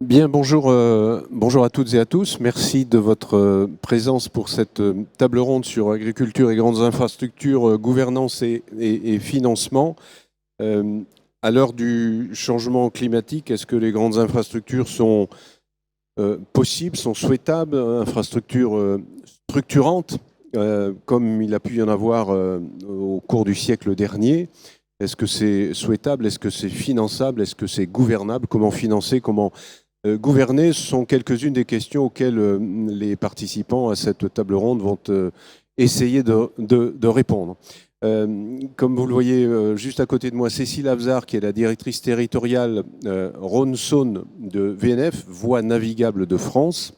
Bien, bonjour à toutes et à tous. Merci de votre présence pour cette table ronde sur agriculture et grandes infrastructures, gouvernance et financement. À l'heure du changement climatique, est-ce que les grandes infrastructures sont possibles, sont souhaitables, infrastructures structurantes, comme il a pu y en avoir au cours du siècle dernier? Est-ce que c'est souhaitable? Est-ce que c'est finançable? Est-ce que c'est gouvernable? Comment financer? Comment gouverner? Ce sont quelques-unes des questions auxquelles les participants à cette table ronde vont essayer de répondre. Comme vous le voyez juste à côté de moi, Cécile Avzar, qui est la directrice territoriale Rhône-Saône de VNF, Voies navigables de France.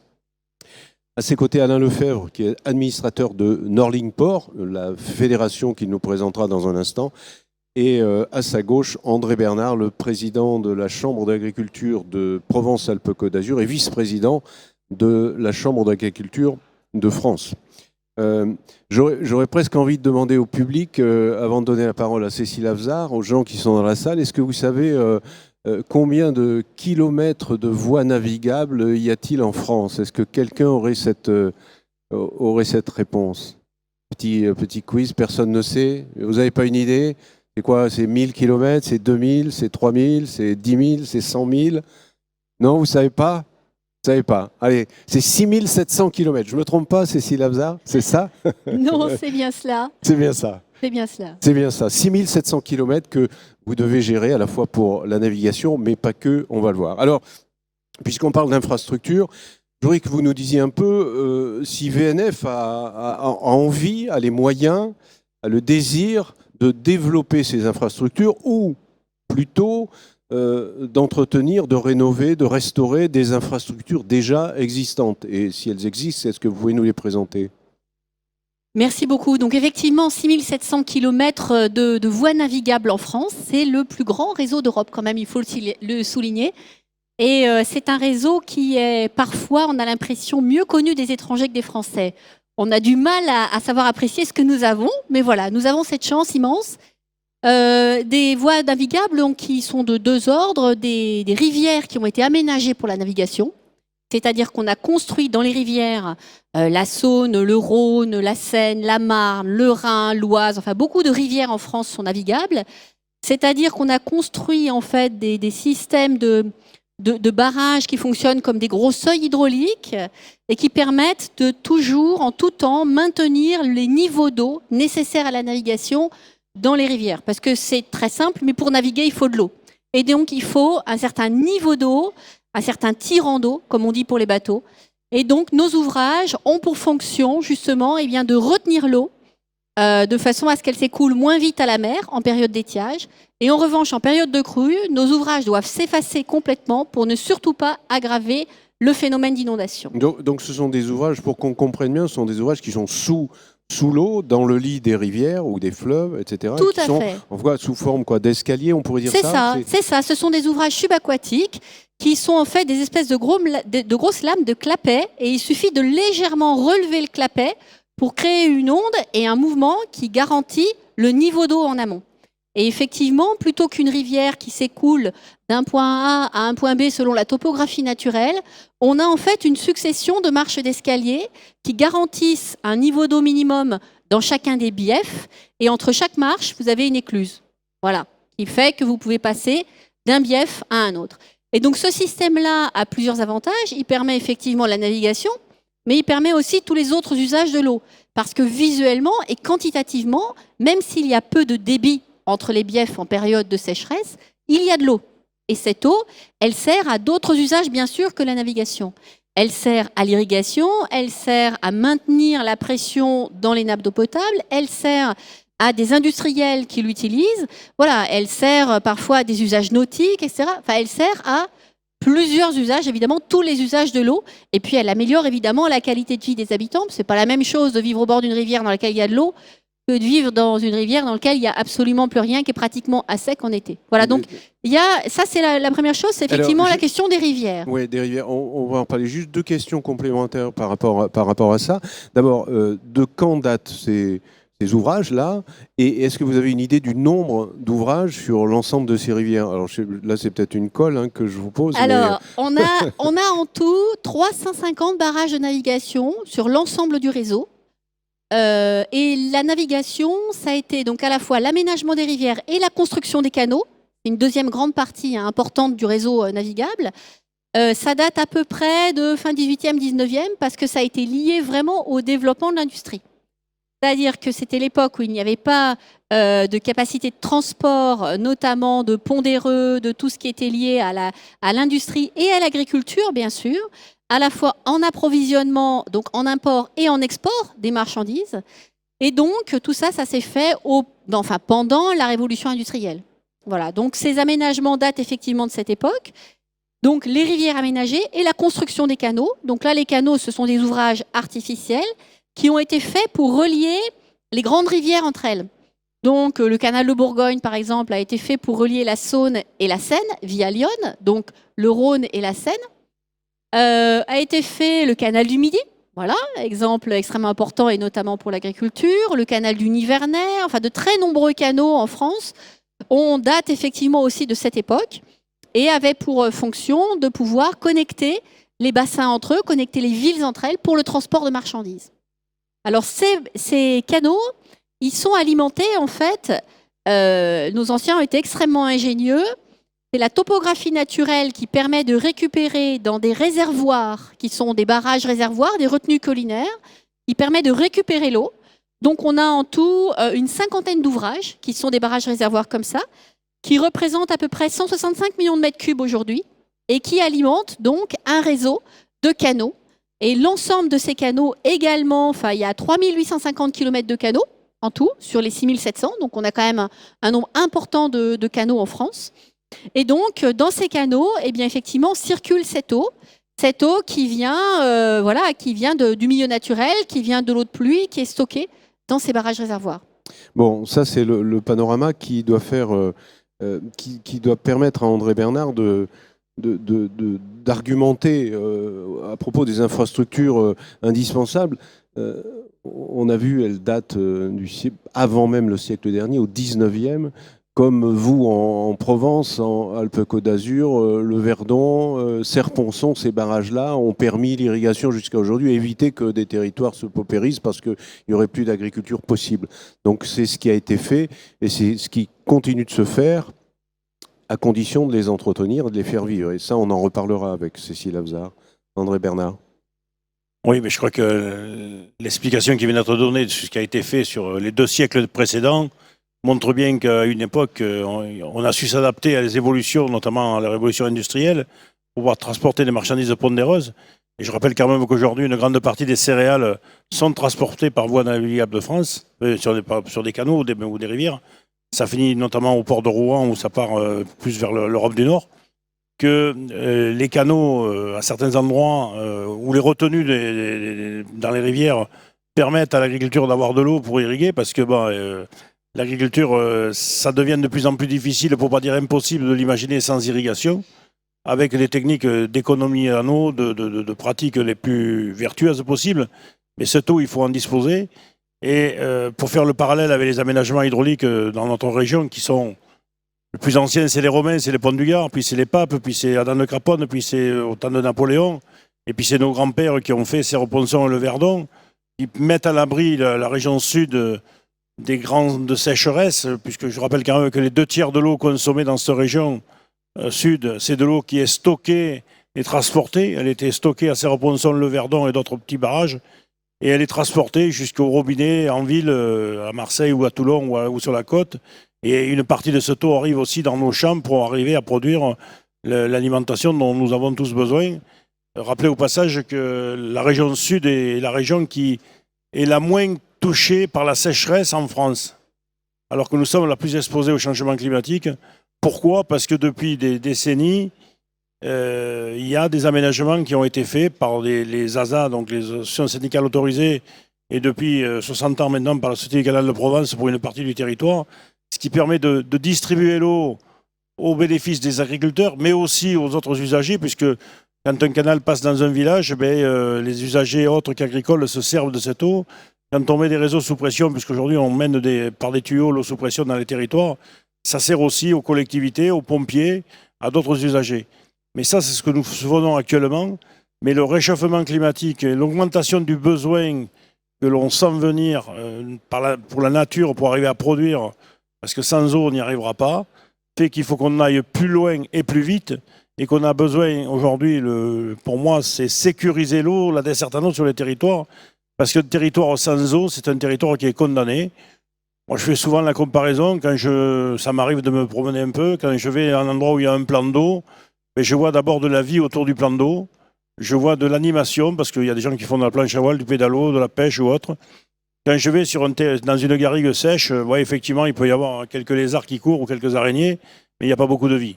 À ses côtés, Alain Lefebvre, qui est administrateur de Norling Port, la fédération qu'il nous présentera dans un instant. Et à sa gauche, André Bernard, le président de la Chambre d'agriculture de Provence-Alpes-Côte d'Azur et vice-président de la Chambre d'agriculture de France. J'aurais presque envie de demander au public, avant de donner la parole à Cécile Avzar, aux gens qui sont dans la salle, est-ce que vous savez combien de kilomètres de voies navigables y a-t-il en France? Est-ce que quelqu'un aurait cette réponse? Petit quiz, personne ne sait. Vous n'avez pas une idée? C'est quoi? C'est 1000 km, c'est 2000, c'est 3000, c'est 10 000, c'est 100 000? Non, vous ne savez pas? Vous ne savez pas. Allez, c'est 6700 km. Je ne me trompe pas, Cécile Avzar? C'est ça? Non, c'est bien cela. C'est bien ça. C'est bien cela. C'est bien ça. 6700 km que vous devez gérer à la fois pour la navigation, mais pas que, on va le voir. Alors, puisqu'on parle d'infrastructure, je voudrais que vous nous disiez un peu si VNF a envie, a les moyens, a le désir de développer ces infrastructures ou plutôt d'entretenir, de rénover, de restaurer des infrastructures déjà existantes. Et si elles existent, est-ce que vous pouvez nous les présenter? Merci beaucoup. Donc effectivement, 6700 km de voies navigables en France, c'est le plus grand réseau d'Europe quand même, il faut le souligner. Et c'est un réseau qui est parfois, on a l'impression, mieux connu des étrangers que des Français. On a du mal à savoir apprécier ce que nous avons, mais voilà, nous avons cette chance immense. Des voies navigables donc, qui sont de deux ordres, des rivières qui ont été aménagées pour la navigation, c'est-à-dire qu'on a construit dans les rivières la Saône, le Rhône, la Seine, la Marne, le Rhin, l'Oise, enfin beaucoup de rivières en France sont navigables, c'est-à-dire qu'on a construit en fait des systèmes de barrages qui fonctionnent comme des gros seuils hydrauliques et qui permettent de toujours, en tout temps, maintenir les niveaux d'eau nécessaires à la navigation dans les rivières. Parce que c'est très simple, mais pour naviguer, il faut de l'eau. Et donc, il faut un certain niveau d'eau, un certain tirant d'eau, comme on dit pour les bateaux. Et donc, nos ouvrages ont pour fonction, justement, eh bien, de retenir l'eau de façon à ce qu'elle s'écoule moins vite à la mer en période d'étiage. Et en revanche, en période de crue, nos ouvrages doivent s'effacer complètement pour ne surtout pas aggraver le phénomène d'inondation. Donc ce sont des ouvrages, pour qu'on comprenne bien, ce sont des ouvrages qui sont sous l'eau, dans le lit des rivières ou des fleuves, etc. Tout à fait. On voit sous forme d'escalier, on pourrait dire ça? C'est ça. Ce sont des ouvrages subaquatiques qui sont en fait des espèces de grosses lames de clapet. Et il suffit de légèrement relever le clapet pour créer une onde et un mouvement qui garantit le niveau d'eau en amont. Et effectivement, plutôt qu'une rivière qui s'écoule d'un point A à un point B selon la topographie naturelle, on a en fait une succession de marches d'escalier qui garantissent un niveau d'eau minimum dans chacun des biefs. Et entre chaque marche, vous avez une écluse. Voilà, qui fait que vous pouvez passer d'un bief à un autre. Et donc ce système-là a plusieurs avantages. Il permet effectivement la navigation, mais il permet aussi tous les autres usages de l'eau. Parce que visuellement et quantitativement, même s'il y a peu de débit entre les biefs en période de sécheresse, il y a de l'eau. Et cette eau, elle sert à d'autres usages, bien sûr, que la navigation. Elle sert à l'irrigation, elle sert à maintenir la pression dans les nappes d'eau potable, elle sert à des industriels qui l'utilisent, voilà, elle sert parfois à des usages nautiques, etc. Enfin, elle sert à plusieurs usages, évidemment, tous les usages de l'eau. Et puis, elle améliore évidemment la qualité de vie des habitants. Ce n'est pas la même chose de vivre au bord d'une rivière dans laquelle il y a de l'eau que de vivre dans une rivière dans laquelle il n'y a absolument plus rien, qui est pratiquement à sec en été. Voilà, donc ça c'est la première chose, c'est effectivement la question des rivières. Oui, des rivières. On va en parler. Juste deux questions complémentaires par rapport à ça. D'abord, de quand datent ces ces ouvrages-là. Et est-ce que vous avez une idée du nombre d'ouvrages sur l'ensemble de ces rivières? Alors là, c'est peut-être une colle que je vous pose. Alors, on a en tout 350 barrages de navigation sur l'ensemble du réseau. Et la navigation, ça a été donc à la fois l'aménagement des rivières et la construction des canaux. C'est une deuxième grande partie importante du réseau navigable. Ça date à peu près de fin 18e, 19e, parce que ça a été lié vraiment au développement de l'industrie. C'est-à-dire que c'était l'époque où il n'y avait pas de capacité de transport, notamment de pondéreux, de tout ce qui était lié à l'industrie et à l'agriculture, bien sûr, à la fois en approvisionnement, donc en import et en export des marchandises. Et donc, tout ça, ça s'est fait pendant la révolution industrielle. Voilà, donc ces aménagements datent effectivement de cette époque. Donc, les rivières aménagées et la construction des canaux. Donc là, les canaux, ce sont des ouvrages artificiels qui ont été faits pour relier les grandes rivières entre elles. Donc, le canal de Bourgogne, par exemple, a été fait pour relier la Saône et la Seine via Lyon, donc le Rhône et la Seine. A été fait le canal du Midi, voilà, exemple extrêmement important et notamment pour l'agriculture, le canal du Nivernais, enfin de très nombreux canaux en France. On date effectivement aussi de cette époque et avait pour fonction de pouvoir connecter les bassins entre eux, connecter les villes entre elles pour le transport de marchandises. Alors ces canaux, ils sont alimentés en fait, nos anciens ont été extrêmement ingénieux. C'est la topographie naturelle qui permet de récupérer dans des réservoirs, qui sont des barrages réservoirs, des retenues collinaires, qui permet de récupérer l'eau. Donc on a en tout une cinquantaine d'ouvrages qui sont des barrages réservoirs comme ça, qui représentent à peu près 165 millions de mètres cubes aujourd'hui et qui alimentent donc un réseau de canaux. Et l'ensemble de ces canaux également, il y a 3850 km de canaux en tout sur les 6700, donc on a quand même un nombre important de canaux en France. Et donc, dans ces canaux, eh bien, effectivement, circule cette eau qui vient, du milieu naturel, qui vient de l'eau de pluie, qui est stockée dans ces barrages réservoirs. Bon, ça c'est le panorama qui doit qui doit permettre à André Bernard d'argumenter à propos des infrastructures indispensables. On a vu, elle date avant même le siècle dernier, au 19e. Comme vous en Provence, en Alpes-Côte d'Azur, le Verdon, Serponçon, ces barrages-là ont permis l'irrigation jusqu'à aujourd'hui, éviter que des territoires se paupérisent parce qu'il n'y aurait plus d'agriculture possible. Donc c'est ce qui a été fait et c'est ce qui continue de se faire à condition de les entretenir et de les faire vivre. Et ça, on en reparlera avec Cécile Avzar. André Bernard. Oui, mais je crois que l'explication qui vient d'être donnée de ce qui a été fait sur les 2 siècles précédents montre bien qu'à une époque, on a su s'adapter à les évolutions, notamment à la révolution industrielle, pour pouvoir transporter des marchandises pondéreuses. Et je rappelle quand même qu'aujourd'hui, une grande partie des céréales sont transportées par voie navigable de France, sur des canaux ou des rivières. Ça finit notamment au port de Rouen, où ça part plus vers l'Europe du Nord. Que les canaux, à certains endroits, ou les retenues dans les rivières, permettent à l'agriculture d'avoir de l'eau pour irriguer, parce que l'agriculture, ça devient de plus en plus difficile, pour ne pas dire impossible, de l'imaginer sans irrigation, avec des techniques d'économie en eau, de pratiques les plus vertueuses possibles. Mais cette eau, il faut en disposer. Et pour faire le parallèle avec les aménagements hydrauliques dans notre région, qui sont le plus ancien, c'est les Romains, c'est les ponts du Gard, puis c'est les papes, puis c'est Adam de Craponne, puis c'est au temps de Napoléon, et puis c'est nos grands-pères qui ont fait Serponçon et le Verdon, qui mettent à l'abri la région sud des grandes sécheresses, puisque je rappelle quand même que les 2 tiers de l'eau consommée dans cette région sud, c'est de l'eau qui est stockée et transportée. Elle était stockée à Serponçon, le Verdon et d'autres petits barrages, et elle est transportée jusqu'au robinet en ville, à Marseille ou à Toulon ou sur la côte. Et une partie de cette eau arrive aussi dans nos champs pour arriver à produire l'alimentation dont nous avons tous besoin. Rappelez au passage que la région sud est la région qui est la moins touchée par la sécheresse en France, alors que nous sommes la plus exposés au changement climatique. Pourquoi ? Parce que depuis des décennies, il y a des aménagements qui ont été faits par les ASA, donc les associations syndicales autorisées, et depuis 60 ans maintenant par la Société du Canal de Provence pour une partie du territoire, ce qui permet de distribuer l'eau au bénéfice des agriculteurs, mais aussi aux autres usagers, puisque quand un canal passe dans un village, les usagers autres qu'agricoles se servent de cette eau. quand on met des réseaux sous pression, puisqu'aujourd'hui on mène par des tuyaux l'eau sous pression dans les territoires, ça sert aussi aux collectivités, aux pompiers, à d'autres usagers. Mais ça, c'est ce que nous faisons actuellement. Mais le réchauffement climatique et l'augmentation du besoin que l'on sent venir pour la nature, pour arriver à produire, parce que sans eau, on n'y arrivera pas, fait qu'il faut qu'on aille plus loin et plus vite, et qu'on a besoin aujourd'hui, pour moi, c'est sécuriser l'eau, la desserte en eau sur les territoires, parce que le territoire sans eau, c'est un territoire qui est condamné. Moi, je fais souvent la comparaison, ça m'arrive de me promener un peu, quand je vais à un endroit où il y a un plan d'eau, je vois d'abord de la vie autour du plan d'eau, je vois de l'animation, parce qu'il y a des gens qui font de la planche à voile, du pédalo, de la pêche ou autre. Quand je vais dans une garrigue sèche, effectivement, il peut y avoir quelques lézards qui courent ou quelques araignées, mais il n'y a pas beaucoup de vie.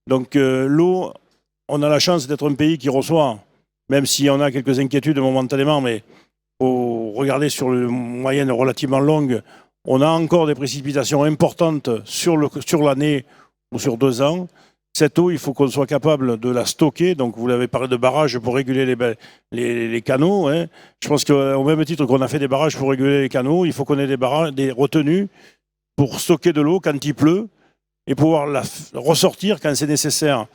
Donc l'eau, on a la chance d'être un pays qui reçoit, même si on a quelques inquiétudes momentanément, mais faut regarder sur une moyenne relativement longue, on a encore des précipitations importantes sur l'année ou sur 2 ans. Cette eau, il faut qu'on soit capable de la stocker. Donc, vous l'avez parlé de barrages pour réguler les canaux. Hein. Je pense qu'au même titre qu'on a fait des barrages pour réguler les canaux, il faut qu'on ait des retenues pour stocker de l'eau quand il pleut et pouvoir la ressortir quand c'est nécessaire.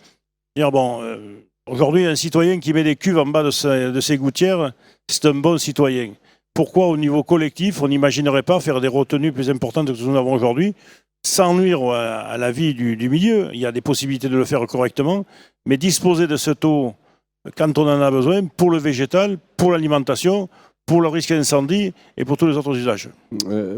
Aujourd'hui, un citoyen qui met des cuves en bas de ses gouttières, c'est un bon citoyen. Pourquoi, au niveau collectif, on n'imaginerait pas faire des retenues plus importantes que ce que nous avons aujourd'hui, sans nuire à la vie du milieu? Il y a des possibilités de le faire correctement, mais disposer de cette eau quand on en a besoin, pour le végétal, pour l'alimentation, pour le risque d'incendie et pour tous les autres usages.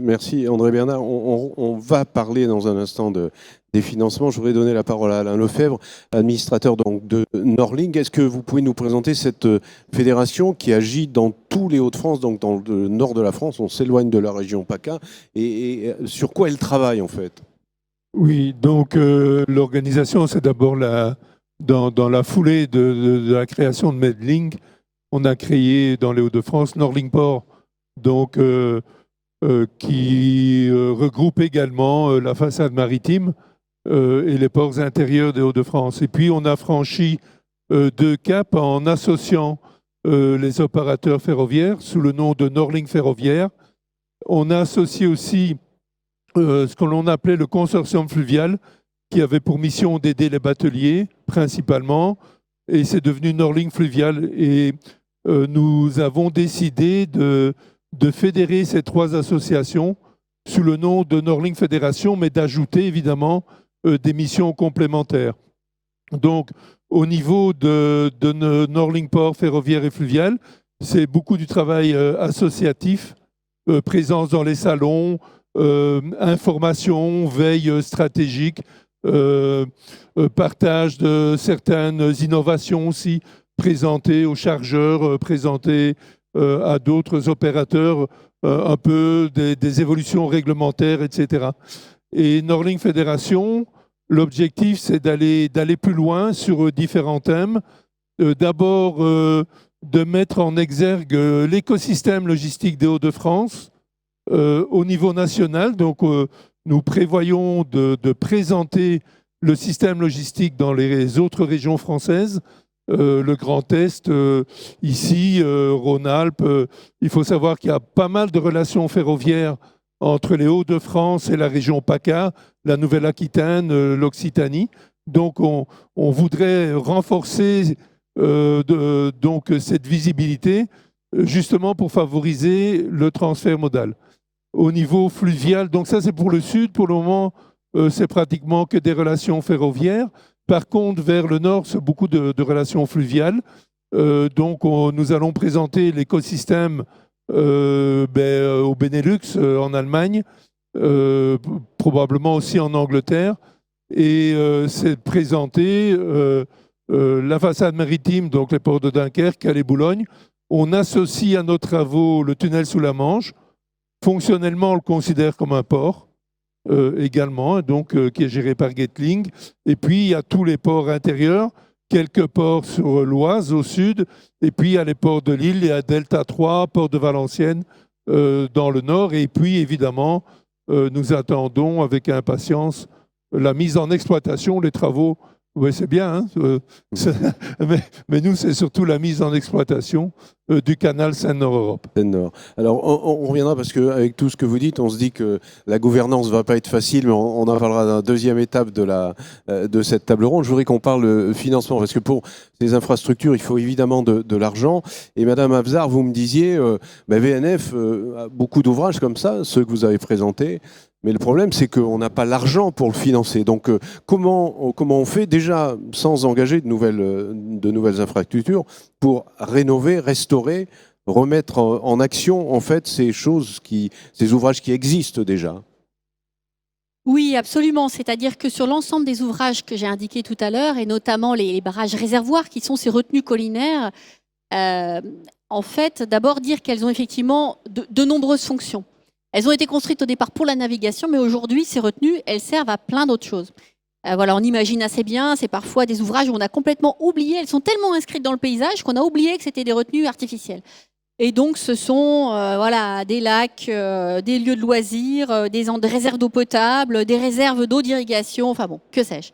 Merci André Bernard. On va parler dans un instant des financements. Je voudrais donner la parole à Alain Lefebvre, administrateur donc de Norling. Est-ce que vous pouvez nous présenter cette fédération qui agit dans tous les Hauts-de-France, donc dans le nord de la France? On s'éloigne de la région PACA. Et sur quoi elle travaille en fait? Oui, donc l'organisation, c'est d'abord dans la foulée de la création de Medling, on a créé dans les Hauts-de-France Norling Port, donc, qui regroupe également la façade maritime et les ports intérieurs des Hauts-de-France. Et puis on a franchi 2 caps en associant les opérateurs ferroviaires sous le nom de Norling Ferroviaire. On a associé aussi ce que l'on appelait le consortium fluvial, qui avait pour mission d'aider les bateliers principalement, et c'est devenu Norling Fluvial. Et nous avons décidé de fédérer ces 3 associations sous le nom de Norling Fédération, mais d'ajouter évidemment des missions complémentaires. Donc, au niveau de Norling Port ferroviaire et fluvial, c'est beaucoup du travail associatif, présence dans les salons, information, veille stratégique, partage de certaines innovations aussi, présentées aux chargeurs, présentées à d'autres opérateurs, un peu des évolutions réglementaires, etc. Et Norling Fédération, l'objectif, c'est d'aller plus loin sur différents thèmes. D'abord, de mettre en exergue l'écosystème logistique des Hauts-de-France au niveau national. Donc, nous prévoyons de présenter le système logistique dans les autres régions françaises, le Grand Est, ici, Rhône-Alpes. Il faut savoir qu'il y a pas mal de relations ferroviaires entre les Hauts-de-France et la région PACA, la Nouvelle-Aquitaine, l'Occitanie. Donc, on voudrait renforcer donc cette visibilité, justement pour favoriser le transfert modal. Au niveau fluvial, donc ça c'est pour le sud, pour le moment c'est pratiquement que des relations ferroviaires. Par contre, vers le nord, c'est beaucoup de relations fluviales. Donc nous allons présenter l'écosystème au Benelux, en Allemagne, probablement aussi en Angleterre. Et c'est présenter la façade maritime, donc les ports de Dunkerque, Calais-Boulogne. On associe à nos travaux le tunnel sous la Manche. Fonctionnellement, on le considère comme un port également, donc, qui est géré par Getlink. Et puis, il y a tous les ports intérieurs, quelques ports sur l'Oise au sud, et puis il y a les ports de Lille, il y a Delta 3, port de Valenciennes dans le nord. Et puis, évidemment, nous attendons avec impatience la mise en exploitation, les travaux. Oui, c'est bien, hein, mais nous, c'est surtout la mise en exploitation du canal Seine-Nord-Europe. Seine-Nord. Alors, on reviendra parce qu'avec tout ce que vous dites, on se dit que la gouvernance ne va pas être facile, mais on en parlera dans la deuxième étape de cette table ronde. Je voudrais qu'on parle financement, parce que pour ces infrastructures, il faut évidemment de l'argent. Et Madame Afzard, vous me disiez, VNF a beaucoup d'ouvrages comme ça, ceux que vous avez présentés. Mais le problème, c'est qu'on n'a pas l'argent pour le financer. Donc, comment on fait déjà sans engager de nouvelles infrastructures pour rénover, restaurer, remettre en action en fait ces ouvrages qui existent déjà? Oui, absolument. C'est-à-dire que sur l'ensemble des ouvrages que j'ai indiqués tout à l'heure, et notamment les barrages réservoirs qui sont ces retenues collinaires, en fait, d'abord dire qu'elles ont effectivement de nombreuses fonctions. Elles ont été construites au départ pour la navigation, mais aujourd'hui, ces retenues, elles servent à plein d'autres choses. Voilà, on imagine assez bien, c'est parfois des ouvrages où on a complètement oublié, elles sont tellement inscrites dans le paysage qu'on a oublié que c'était des retenues artificielles. Et donc, ce sont des lacs, des lieux de loisirs, des réserves d'eau potable, des réserves d'eau d'irrigation, enfin bon, que sais-je.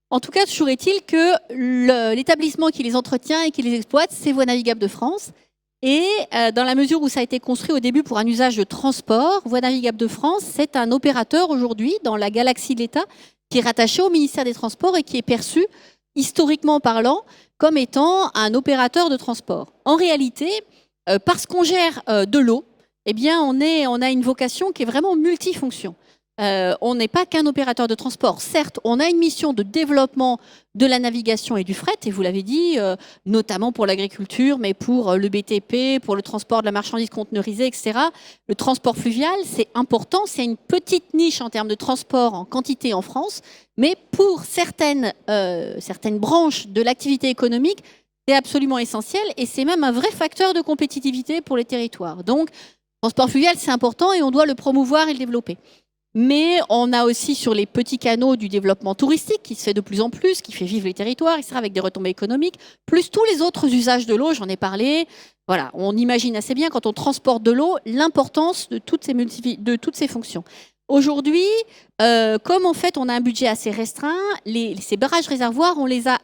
En tout cas, toujours est-il que l'établissement qui les entretient et qui les exploite, c'est Voies navigables de France. Et dans la mesure où ça a été construit au début pour un usage de transport, Voies navigables de France, c'est un opérateur aujourd'hui dans la galaxie de l'État qui est rattaché au ministère des Transports et qui est perçu, historiquement parlant, comme étant un opérateur de transport. En réalité, parce qu'on gère de l'eau, eh bien, on a une vocation qui est vraiment multifonction. On n'est pas qu'un opérateur de transport. Certes, on a une mission de développement de la navigation et du fret, et vous l'avez dit, notamment pour l'agriculture, mais pour le BTP, pour le transport de la marchandise conteneurisée, etc. Le transport fluvial, c'est important. C'est une petite niche en termes de transport en quantité en France, mais pour certaines branches de l'activité économique, c'est absolument essentiel, et c'est même un vrai facteur de compétitivité pour les territoires. Donc, le transport fluvial, c'est important, et on doit le promouvoir et le développer. Mais on a aussi sur les petits canaux du développement touristique qui se fait de plus en plus, qui fait vivre les territoires, etc., avec des retombées économiques, plus tous les autres usages de l'eau, j'en ai parlé. Voilà, on imagine assez bien quand on transporte de l'eau l'importance de toutes ces fonctions. Aujourd'hui, comme en fait on a un budget assez restreint, ces barrages réservoirs, on les a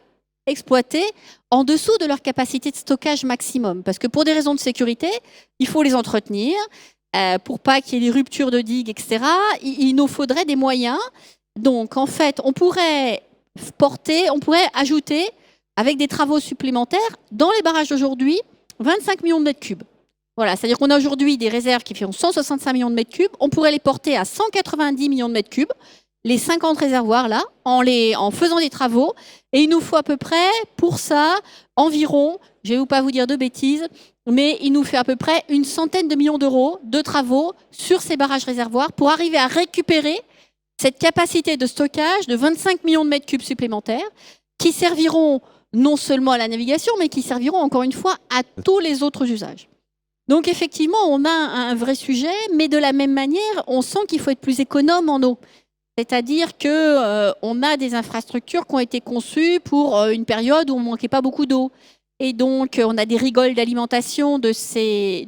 exploités en dessous de leur capacité de stockage maximum. Parce que pour des raisons de sécurité, il faut les entretenir. Pour pas qu'il y ait des ruptures de digues, etc., il nous faudrait des moyens. Donc, en fait, on pourrait ajouter, avec des travaux supplémentaires, dans les barrages d'aujourd'hui, 25 millions de mètres cubes. Voilà, c'est-à-dire qu'on a aujourd'hui des réserves qui font 165 millions de mètres cubes. On pourrait les porter à 190 millions de mètres cubes, les 50 réservoirs là, en faisant des travaux. Et il nous faut à peu près, pour ça, environ, je ne vais pas vous dire de bêtises, mais il nous fait à peu près une centaine de millions d'euros de travaux sur ces barrages réservoirs pour arriver à récupérer cette capacité de stockage de 25 millions de mètres cubes supplémentaires qui serviront non seulement à la navigation, mais qui serviront encore une fois à tous les autres usages. Donc effectivement, on a un vrai sujet, mais de la même manière, on sent qu'il faut être plus économe en eau. C'est-à-dire qu'on a des infrastructures qui ont été conçues pour une période où on ne manquait pas beaucoup d'eau. Et donc, on a des rigoles d'alimentation de ces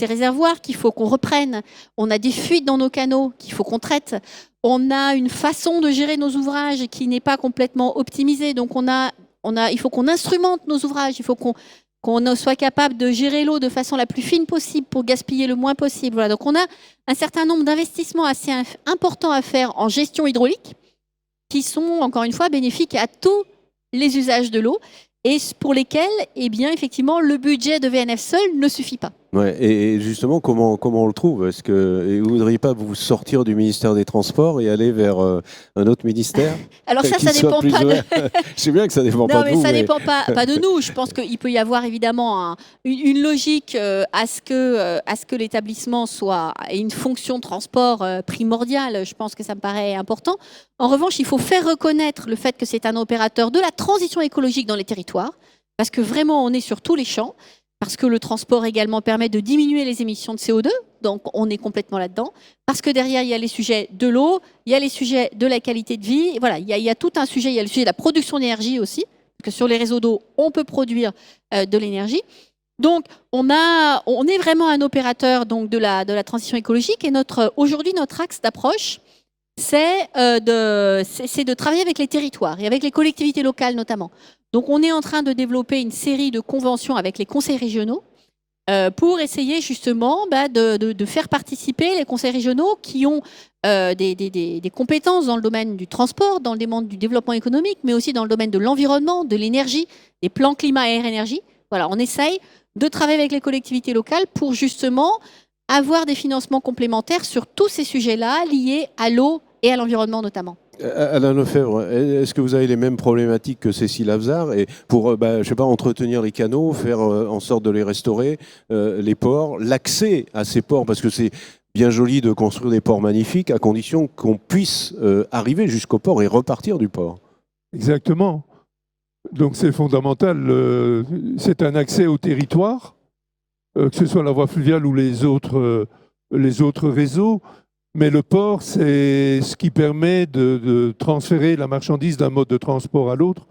réservoirs qu'il faut qu'on reprenne. On a des fuites dans nos canaux qu'il faut qu'on traite. On a une façon de gérer nos ouvrages qui n'est pas complètement optimisée. Donc, il faut qu'on instrumente nos ouvrages. Il faut qu'on soit capable de gérer l'eau de façon la plus fine possible pour gaspiller le moins possible. Voilà. Donc, on a un certain nombre d'investissements assez importants à faire en gestion hydraulique qui sont, encore une fois, bénéfiques à tous les usages de l'eau. Et pour lesquels, eh bien, effectivement, le budget de VNF seul ne suffit pas. Ouais, et justement, comment on le trouve? Est-ce que vous ne voudriez pas vous sortir du ministère des Transports et aller vers un autre ministère? Alors ça dépend pas de... Je sais bien que ça dépend pas de vous. Non, mais ça dépend pas de nous. Je pense qu'il peut y avoir évidemment une logique à ce que l'établissement ait une fonction de transport primordiale. Je pense que ça me paraît important. En revanche, il faut faire reconnaître le fait que c'est un opérateur de la transition écologique dans les territoires, parce que vraiment, on est sur tous les champs. Parce que le transport également permet de diminuer les émissions de CO2, donc on est complètement là-dedans. Parce que derrière, il y a les sujets de l'eau, il y a les sujets de la qualité de vie. Voilà, il y a tout un sujet, il y a le sujet de la production d'énergie aussi, parce que sur les réseaux d'eau, on peut produire de l'énergie. Donc, on est vraiment un opérateur donc, de la transition écologique. Et aujourd'hui, notre axe d'approche, c'est de travailler avec les territoires et avec les collectivités locales notamment. Donc, on est en train de développer une série de conventions avec les conseils régionaux pour essayer justement de faire participer les conseils régionaux qui ont des compétences dans le domaine du transport, dans le domaine du développement économique, mais aussi dans le domaine de l'environnement, de l'énergie, des plans climat, air, énergie. Voilà, on essaye de travailler avec les collectivités locales pour justement avoir des financements complémentaires sur tous ces sujets-là liés à l'eau et à l'environnement notamment. Alain Lefebvre, est-ce que vous avez les mêmes problématiques que Cécile Avzar et pour, je sais pas, entretenir les canaux, faire en sorte de les restaurer, les ports, l'accès à ces ports, parce que c'est bien joli de construire des ports magnifiques à condition qu'on puisse arriver jusqu'au port et repartir du port. Exactement. Donc c'est fondamental. C'est un accès au territoire, que ce soit la voie fluviale ou les autres réseaux. Mais le port, c'est ce qui permet de transférer la marchandise d'un mode de transport à l'autre.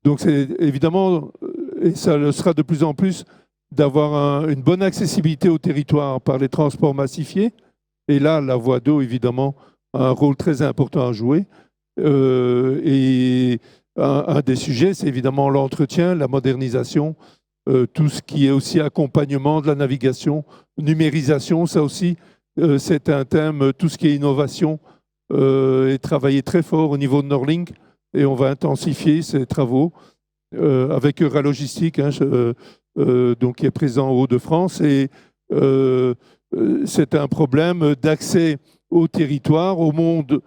Donc c'est évidemment, et ça le sera de plus en plus, d'avoir une bonne accessibilité au territoire par les transports massifiés. Et là, la voie d'eau, évidemment, a un rôle très important à jouer. Et un des sujets, c'est évidemment l'entretien, la modernisation, tout ce qui est aussi accompagnement de la navigation, numérisation, ça aussi. C'est un thème, tout ce qui est innovation est travaillé très fort au niveau de Norlink et on va intensifier ces travaux avec Euralogistique, donc qui est présent en Hauts-de-France. Et c'est un problème d'accès au territoire, au monde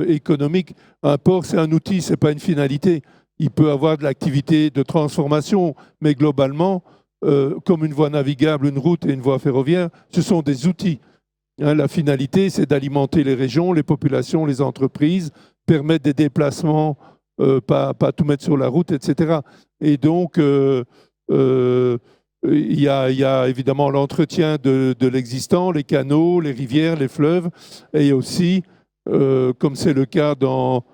économique. Un port, c'est un outil, ce n'est pas une finalité. Il peut avoir de l'activité de transformation, mais globalement, comme une voie navigable, une route et une voie ferroviaire, ce sont des outils. La finalité, c'est d'alimenter les régions, les populations, les entreprises, permettre des déplacements, pas tout mettre sur la route, etc. Et donc, il y a évidemment l'entretien de l'existant, les canaux, les rivières, les fleuves, et aussi, comme c'est le cas dans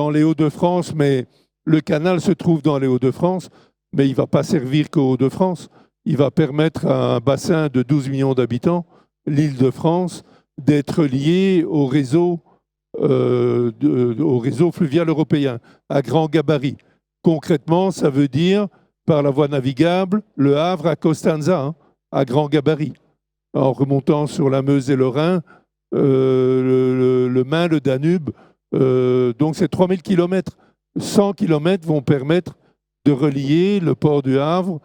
les Hauts-de-France, mais le canal se trouve dans les Hauts-de-France, mais il ne va pas servir qu'aux Hauts-de-France. Il va permettre à un bassin de 12 millions d'habitants, l'Île-de-France, d'être lié au réseau fluvial européen à grand gabarit. Concrètement, ça veut dire par la voie navigable, Le Havre à Costanza, à grand gabarit. En remontant sur la Meuse et le Rhin, le Main, le Danube. Donc c'est 3000 km. 100 km vont permettre de relier le port du Havre,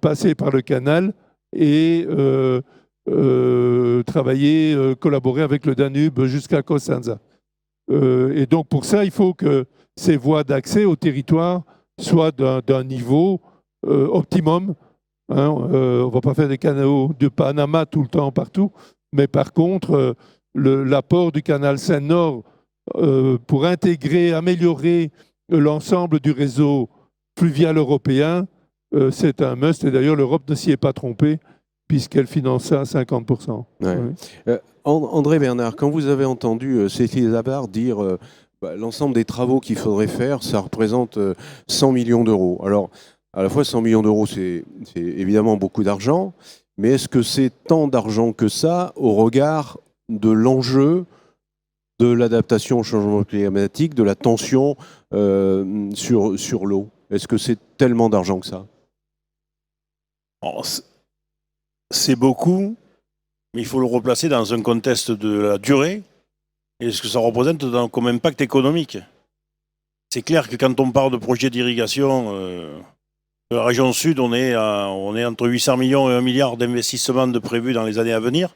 passer par le canal et collaborer avec le Danube jusqu'à Cosenza. Et donc pour ça, il faut que ces voies d'accès au territoire soient d'un niveau optimum. On ne va pas faire des canaux de Panama tout le temps, partout, mais par contre, l'apport du canal Seine-Nord pour intégrer, améliorer l'ensemble du réseau fluvial européen, c'est un must. Et d'ailleurs, l'Europe ne s'y est pas trompée, puisqu'elle finance ça à 50%. Ouais. Ouais. André Bernard, quand vous avez entendu Cécile Avzar dire l'ensemble des travaux qu'il faudrait faire, ça représente 100 millions d'euros. Alors, à la fois 100 millions d'euros, c'est évidemment beaucoup d'argent, mais est-ce que c'est tant d'argent que ça au regard de l'enjeu de l'adaptation au changement climatique, de la tension sur l'eau? Est-ce que c'est tellement d'argent que ça? C'est beaucoup, mais il faut le replacer dans un contexte de la durée et ce que ça représente comme impact économique. C'est clair que quand on parle de projets d'irrigation, de la région sud, on est entre 800 millions et 1 milliard d'investissements de prévus dans les années à venir.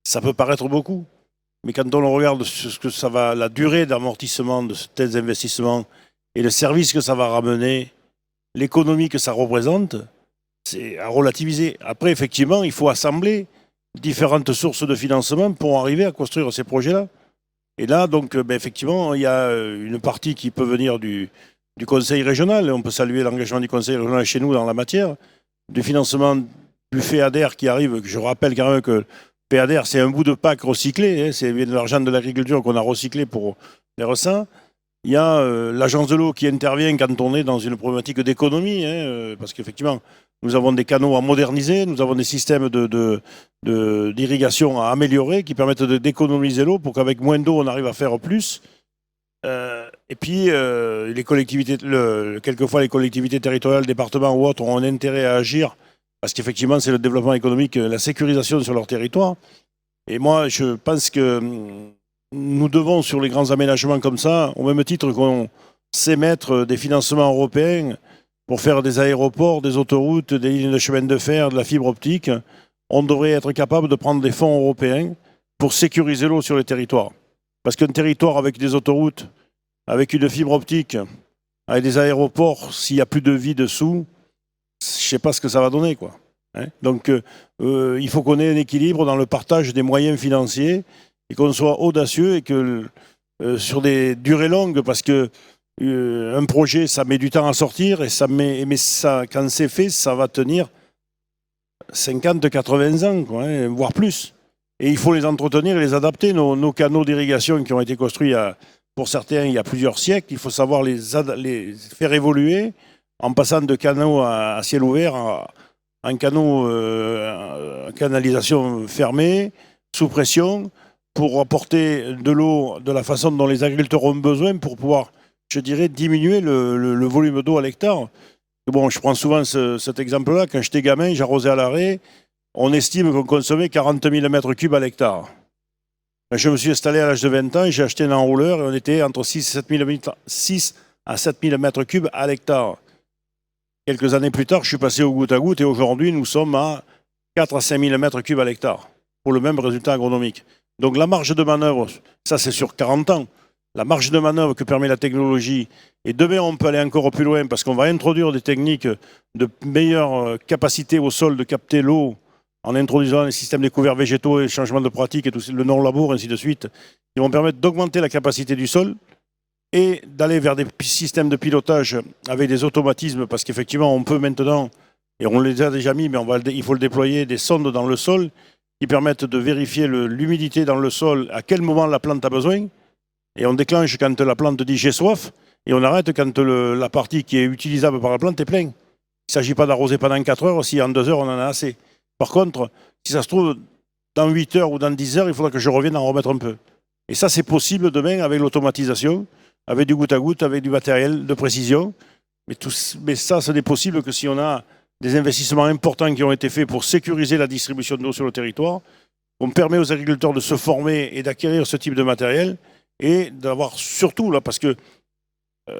Ça peut paraître beaucoup, mais quand on regarde ce que ça va, la durée d'amortissement de tels investissements et le service que ça va ramener, l'économie que ça représente, c'est à relativiser. Après, effectivement, il faut assembler différentes sources de financement pour arriver à construire ces projets-là. Et là, donc, effectivement, il y a une partie qui peut venir du Conseil régional. On peut saluer l'engagement du Conseil régional chez nous dans la matière. Du financement du FEADER qui arrive. Je rappelle quand même que FEADER, c'est un bout de PAC recyclé. Hein, c'est de l'argent de l'agriculture qu'on a recyclé pour les ressins. Il y a l'agence de l'eau qui intervient quand on est dans une problématique d'économie, parce qu'effectivement, nous avons des canaux à moderniser, nous avons des systèmes d'irrigation à améliorer qui permettent d'économiser l'eau pour qu'avec moins d'eau, on arrive à faire plus. Et puis, les collectivités, quelquefois, les collectivités territoriales, départements ou autres ont un intérêt à agir parce qu'effectivement, c'est le développement économique, la sécurisation sur leur territoire. Et moi, je pense que nous devons, sur les grands aménagements comme ça, au même titre qu'on sait mettre des financements européens pour faire des aéroports, des autoroutes, des lignes de chemin de fer, de la fibre optique, on devrait être capable de prendre des fonds européens pour sécuriser l'eau sur les territoires. Parce qu'un territoire avec des autoroutes, avec une fibre optique, avec des aéroports, s'il n'y a plus de vie dessous, je ne sais pas ce que ça va donner, quoi. Donc, il faut qu'on ait un équilibre dans le partage des moyens financiers et qu'on soit audacieux et que sur des durées longues, parce que un projet, ça met du temps à sortir, mais ça, quand c'est fait, ça va tenir 50, 80 ans, quoi, voire plus. Et il faut les entretenir et les adapter. Nos canaux d'irrigation qui ont été construits, pour certains, il y a plusieurs siècles, il faut savoir les faire évoluer en passant de canaux à ciel ouvert en canaux canalisation fermée, sous pression, pour apporter de l'eau de la façon dont les agriculteurs ont besoin pour pouvoir, je dirais, diminuer le volume d'eau à l'hectare. Bon, je prends souvent cet exemple-là. Quand j'étais gamin, j'arrosais à l'arrêt. On estime qu'on consommait 40 000 mètres cubes à l'hectare. Quand je me suis installé à l'âge de 20 ans, j'ai acheté un enrouleur et on était entre 6 à 7 000 mètres cubes à l'hectare. Quelques années plus tard, je suis passé au goutte à goutte et aujourd'hui, nous sommes à 4 à 5 000 mètres cubes à l'hectare pour le même résultat agronomique. Donc la marge de manœuvre, ça c'est sur 40 ans. La marge de manœuvre que permet la technologie, et demain on peut aller encore plus loin parce qu'on va introduire des techniques de meilleure capacité au sol de capter l'eau en introduisant les systèmes de couverts végétaux et changements de pratique et tout le non-labour, ainsi de suite, qui vont permettre d'augmenter la capacité du sol et d'aller vers des systèmes de pilotage avec des automatismes, parce qu'effectivement on peut maintenant, et on les a déjà mis, mais il faut le déployer, des sondes dans le sol qui permettent de vérifier l'humidité dans le sol, à quel moment la plante a besoin. Et on déclenche quand la plante dit j'ai soif, et on arrête quand la partie qui est utilisable par la plante est pleine. Il ne s'agit pas d'arroser pendant 4 heures, si en 2 heures on en a assez. Par contre, si ça se trouve, dans 8 heures ou dans 10 heures, il faudra que je revienne en remettre un peu. Et ça, c'est possible demain avec l'automatisation, avec du goutte à goutte, avec du matériel de précision. Mais ça, ce n'est possible que si on a des investissements importants qui ont été faits pour sécuriser la distribution d'eau sur le territoire. On permet aux agriculteurs de se former et d'acquérir ce type de matériel et d'avoir surtout, là, parce que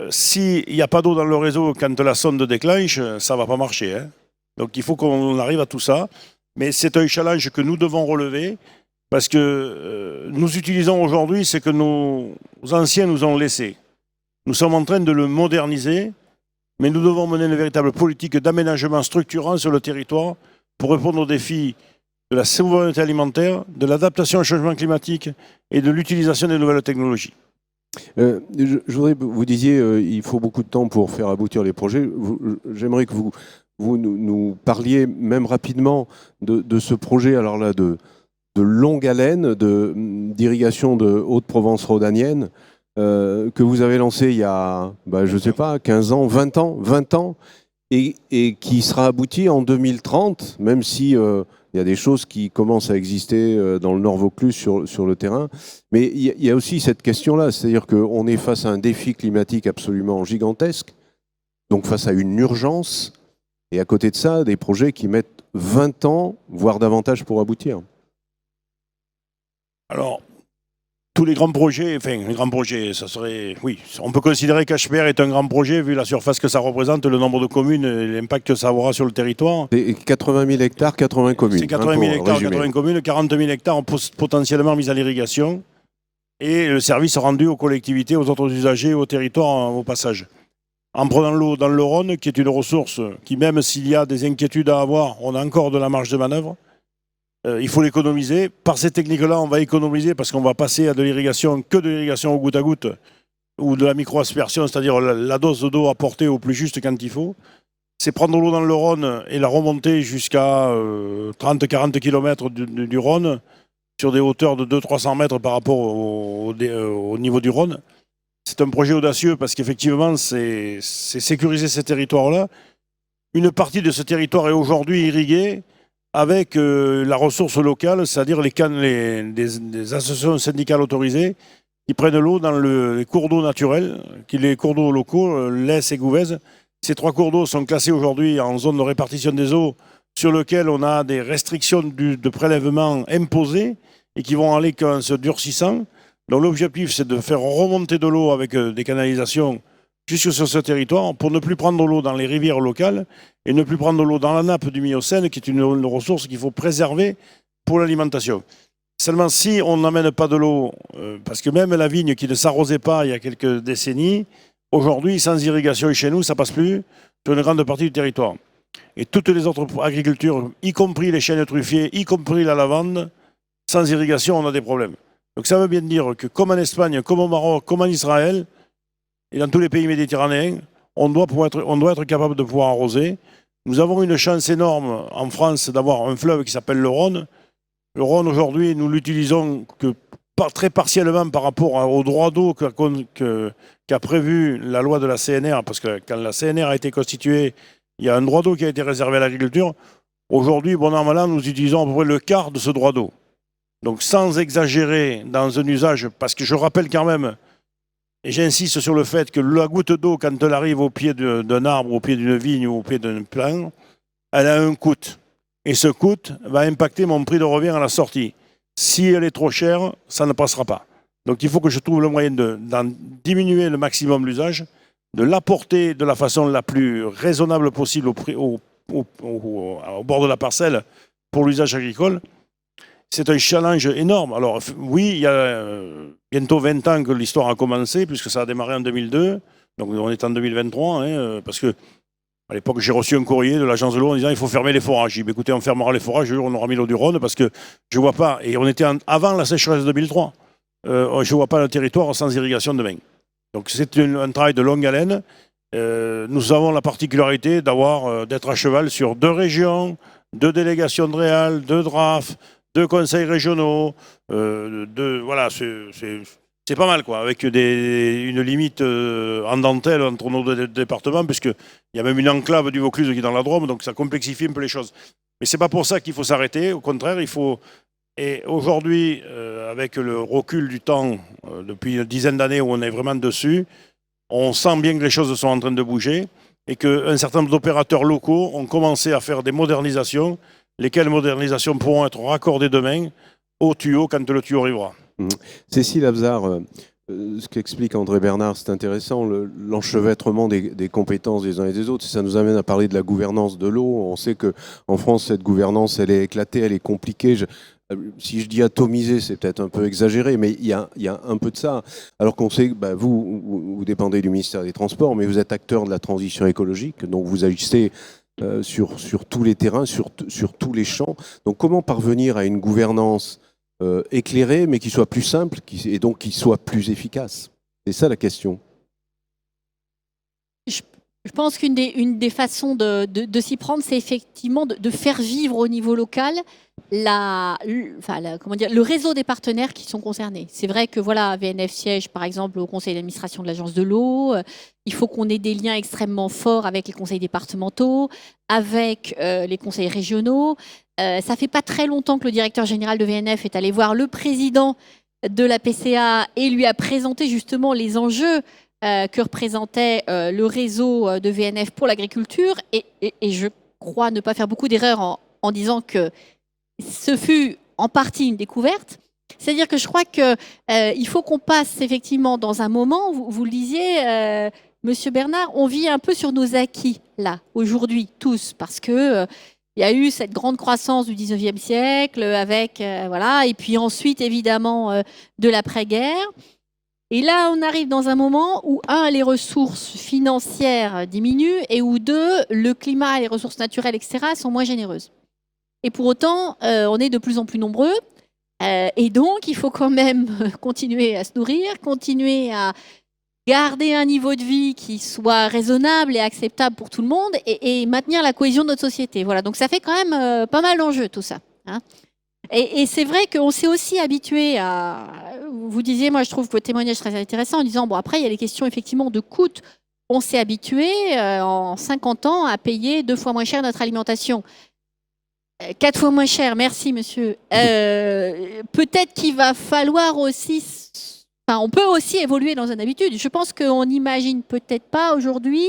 s'il n'y a pas d'eau dans le réseau quand la sonde déclenche, ça ne va pas marcher. Hein. Donc il faut qu'on arrive à tout ça. Mais c'est un challenge que nous devons relever parce que nous utilisons aujourd'hui ce que nos anciens nous ont laissé. Nous sommes en train de le moderniser, mais nous devons mener une véritable politique d'aménagement structurant sur le territoire pour répondre aux défis de la souveraineté alimentaire, de l'adaptation au changement climatique et de l'utilisation des nouvelles technologies. Je voudrais, vous disiez il faut beaucoup de temps pour faire aboutir les projets. J'aimerais que vous nous parliez même rapidement de ce projet alors là, de longue haleine, d'irrigation de Haute-Provence rhodanienne, que vous avez lancé il y a, je ne sais pas, 15 ans, 20 ans, et qui sera abouti en 2030, même si il y a des choses qui commencent à exister dans le Nord Vaucluse sur le terrain. Mais il y a aussi cette question-là, c'est-à-dire qu'on est face à un défi climatique absolument gigantesque, donc face à une urgence, et à côté de ça, des projets qui mettent 20 ans, voire davantage pour aboutir. Alors, tous les grands projets, ça serait... Oui, on peut considérer qu'HPR est un grand projet, vu la surface que ça représente, le nombre de communes, l'impact que ça aura sur le territoire. Et 80 000 hectares, 80 communes. C'est 80 000 hectares, résumer. 80 communes, 40 000 hectares potentiellement mis à l'irrigation, et le service rendu aux collectivités, aux autres usagers, au territoire au passage. En prenant l'eau dans le Rhône, qui est une ressource qui, même s'il y a des inquiétudes à avoir, on a encore de la marge de manœuvre. Il faut l'économiser. Par ces techniques-là, on va économiser parce qu'on va passer à de l'irrigation, que de l'irrigation au goutte à goutte ou de la micro-aspersion, c'est-à-dire la dose d'eau apportée au plus juste quand il faut. C'est prendre l'eau dans le Rhône et la remonter jusqu'à 30-40 km du Rhône sur des hauteurs de 200-300 mètres par rapport au niveau du Rhône. C'est un projet audacieux parce qu'effectivement, c'est sécuriser ces territoires-là. Une partie de ce territoire est aujourd'hui irriguée avec la ressource locale, c'est-à-dire des associations syndicales autorisées qui prennent l'eau dans les cours d'eau naturels, les cours d'eau locaux, l'Esse et Gouvez. Ces 3 cours d'eau sont classés aujourd'hui en zone de répartition des eaux sur lequel on a des restrictions de prélèvement imposées et qui vont aller qu'en se durcissant. Donc l'objectif, c'est de faire remonter de l'eau avec des canalisations jusque sur ce territoire pour ne plus prendre de l'eau dans les rivières locales et ne plus prendre de l'eau dans la nappe du Miocène, qui est une ressource qu'il faut préserver pour l'alimentation. Seulement, si on n'amène pas de l'eau, parce que même la vigne qui ne s'arrosait pas il y a quelques décennies, aujourd'hui, sans irrigation chez nous, ça passe plus sur une grande partie du territoire. Et toutes les autres agricultures, y compris les chênes truffiers, y compris la lavande, sans irrigation, on a des problèmes. Donc ça veut bien dire que comme en Espagne, comme au Maroc, comme en Israël, et dans tous les pays méditerranéens, on doit être capable de pouvoir arroser. Nous avons une chance énorme en France d'avoir un fleuve qui s'appelle le Rhône. Le Rhône, aujourd'hui, nous l'utilisons que très partiellement par rapport au droit d'eau qu'a prévu la loi de la CNR, parce que quand la CNR a été constituée, il y a un droit d'eau qui a été réservé à l'agriculture. Aujourd'hui, bon an, mal an, nous utilisons à peu près le quart de ce droit d'eau. Donc sans exagérer dans un usage, parce que je rappelle quand même, et j'insiste sur le fait que la goutte d'eau, quand elle arrive au pied d'un arbre, au pied d'une vigne ou au pied d'un plant, elle a un coût. Et ce coût va impacter mon prix de revient à la sortie. Si elle est trop chère, ça ne passera pas. Donc il faut que je trouve le moyen d'en diminuer le maximum l'usage, de l'apporter de la façon la plus raisonnable possible au bord de la parcelle pour l'usage agricole. C'est un challenge énorme. Alors oui, il y a bientôt 20 ans que l'histoire a commencé, puisque ça a démarré en 2002. Donc on est en 2023, parce que à l'époque, j'ai reçu un courrier de l'agence de l'eau en disant il faut fermer les forages. J'ai dit écoutez, on fermera les forages, on aura mis l'eau du Rhône, parce que je ne vois pas, et on était avant la sécheresse de 2003, je ne vois pas le territoire sans irrigation demain. Donc c'est un travail de longue haleine. Nous avons la particularité d'être à cheval sur 2 régions, 2 délégations de réal, 2 DRAF, 2 conseils régionaux, voilà, c'est pas mal, quoi, avec une limite en dentelle entre nos 2 départements, puisqu'il y a même une enclave du Vaucluse qui est dans la Drôme, donc ça complexifie un peu les choses. Mais c'est pas pour ça qu'il faut s'arrêter, au contraire, il faut... Et aujourd'hui, avec le recul du temps, depuis une dizaine d'années où on est vraiment dessus, on sent bien que les choses sont en train de bouger et qu'un certain nombre d'opérateurs locaux ont commencé à faire des modernisations, lesquelles modernisations pourront être raccordées demain au tuyau quand le tuyau arrivera. Cécile Abzard, ce qu'explique André Bernard, c'est intéressant, l'enchevêtrement des compétences des uns et des autres. Ça nous amène à parler de la gouvernance de l'eau. On sait qu'en France, cette gouvernance, elle est éclatée, elle est compliquée. Si je dis atomisée, c'est peut-être un peu exagéré, mais il y a un peu de ça. Alors qu'on sait que vous dépendez du ministère des Transports, mais vous êtes acteur de la transition écologique, donc vous agissez sur tous les terrains, sur tous les champs. Donc comment parvenir à une gouvernance éclairée, mais qui soit plus simple et donc qui soit plus efficace? C'est ça la question. Je pense qu'une des façons de s'y prendre, c'est effectivement de faire vivre au niveau local le réseau des partenaires qui sont concernés. C'est vrai que voilà, VNF siège par exemple au conseil d'administration de l'agence de l'eau. Il faut qu'on ait des liens extrêmement forts avec les conseils départementaux, avec les conseils régionaux. Ça fait pas très longtemps que le directeur général de VNF est allé voir le président de la PCA et lui a présenté justement les enjeux que représentait le réseau de VNF pour l'agriculture. Et je crois ne pas faire beaucoup d'erreurs en disant que ce fut en partie une découverte. C'est-à-dire que je crois qu'il faut qu'on passe effectivement dans un moment, vous le disiez, Monsieur Bernard, on vit un peu sur nos acquis, là, aujourd'hui, tous, parce que il y a eu cette grande croissance du 19e siècle, avec, voilà, et puis ensuite, évidemment, de l'après-guerre. Et là, on arrive dans un moment où, 1, les ressources financières diminuent, et où 2, le climat, les ressources naturelles, etc., sont moins généreuses. Et pour autant, on est de plus en plus nombreux. Et donc, il faut quand même continuer à se nourrir, continuer à garder un niveau de vie qui soit raisonnable et acceptable pour tout le monde et maintenir la cohésion de notre société. Voilà, donc ça fait quand même pas mal d'enjeux, tout ça. Hein. Et c'est vrai qu'on s'est aussi habitué à... Vous disiez, moi je trouve votre témoignage très intéressant en disant, bon après il y a les questions effectivement de coûts. On s'est habitué en 50 ans à payer 2 fois moins cher notre alimentation. 4 fois moins cher, merci monsieur. Peut-être qu'il va falloir aussi... Enfin, on peut aussi évoluer dans une habitude. Je pense qu'on n'imagine peut-être pas aujourd'hui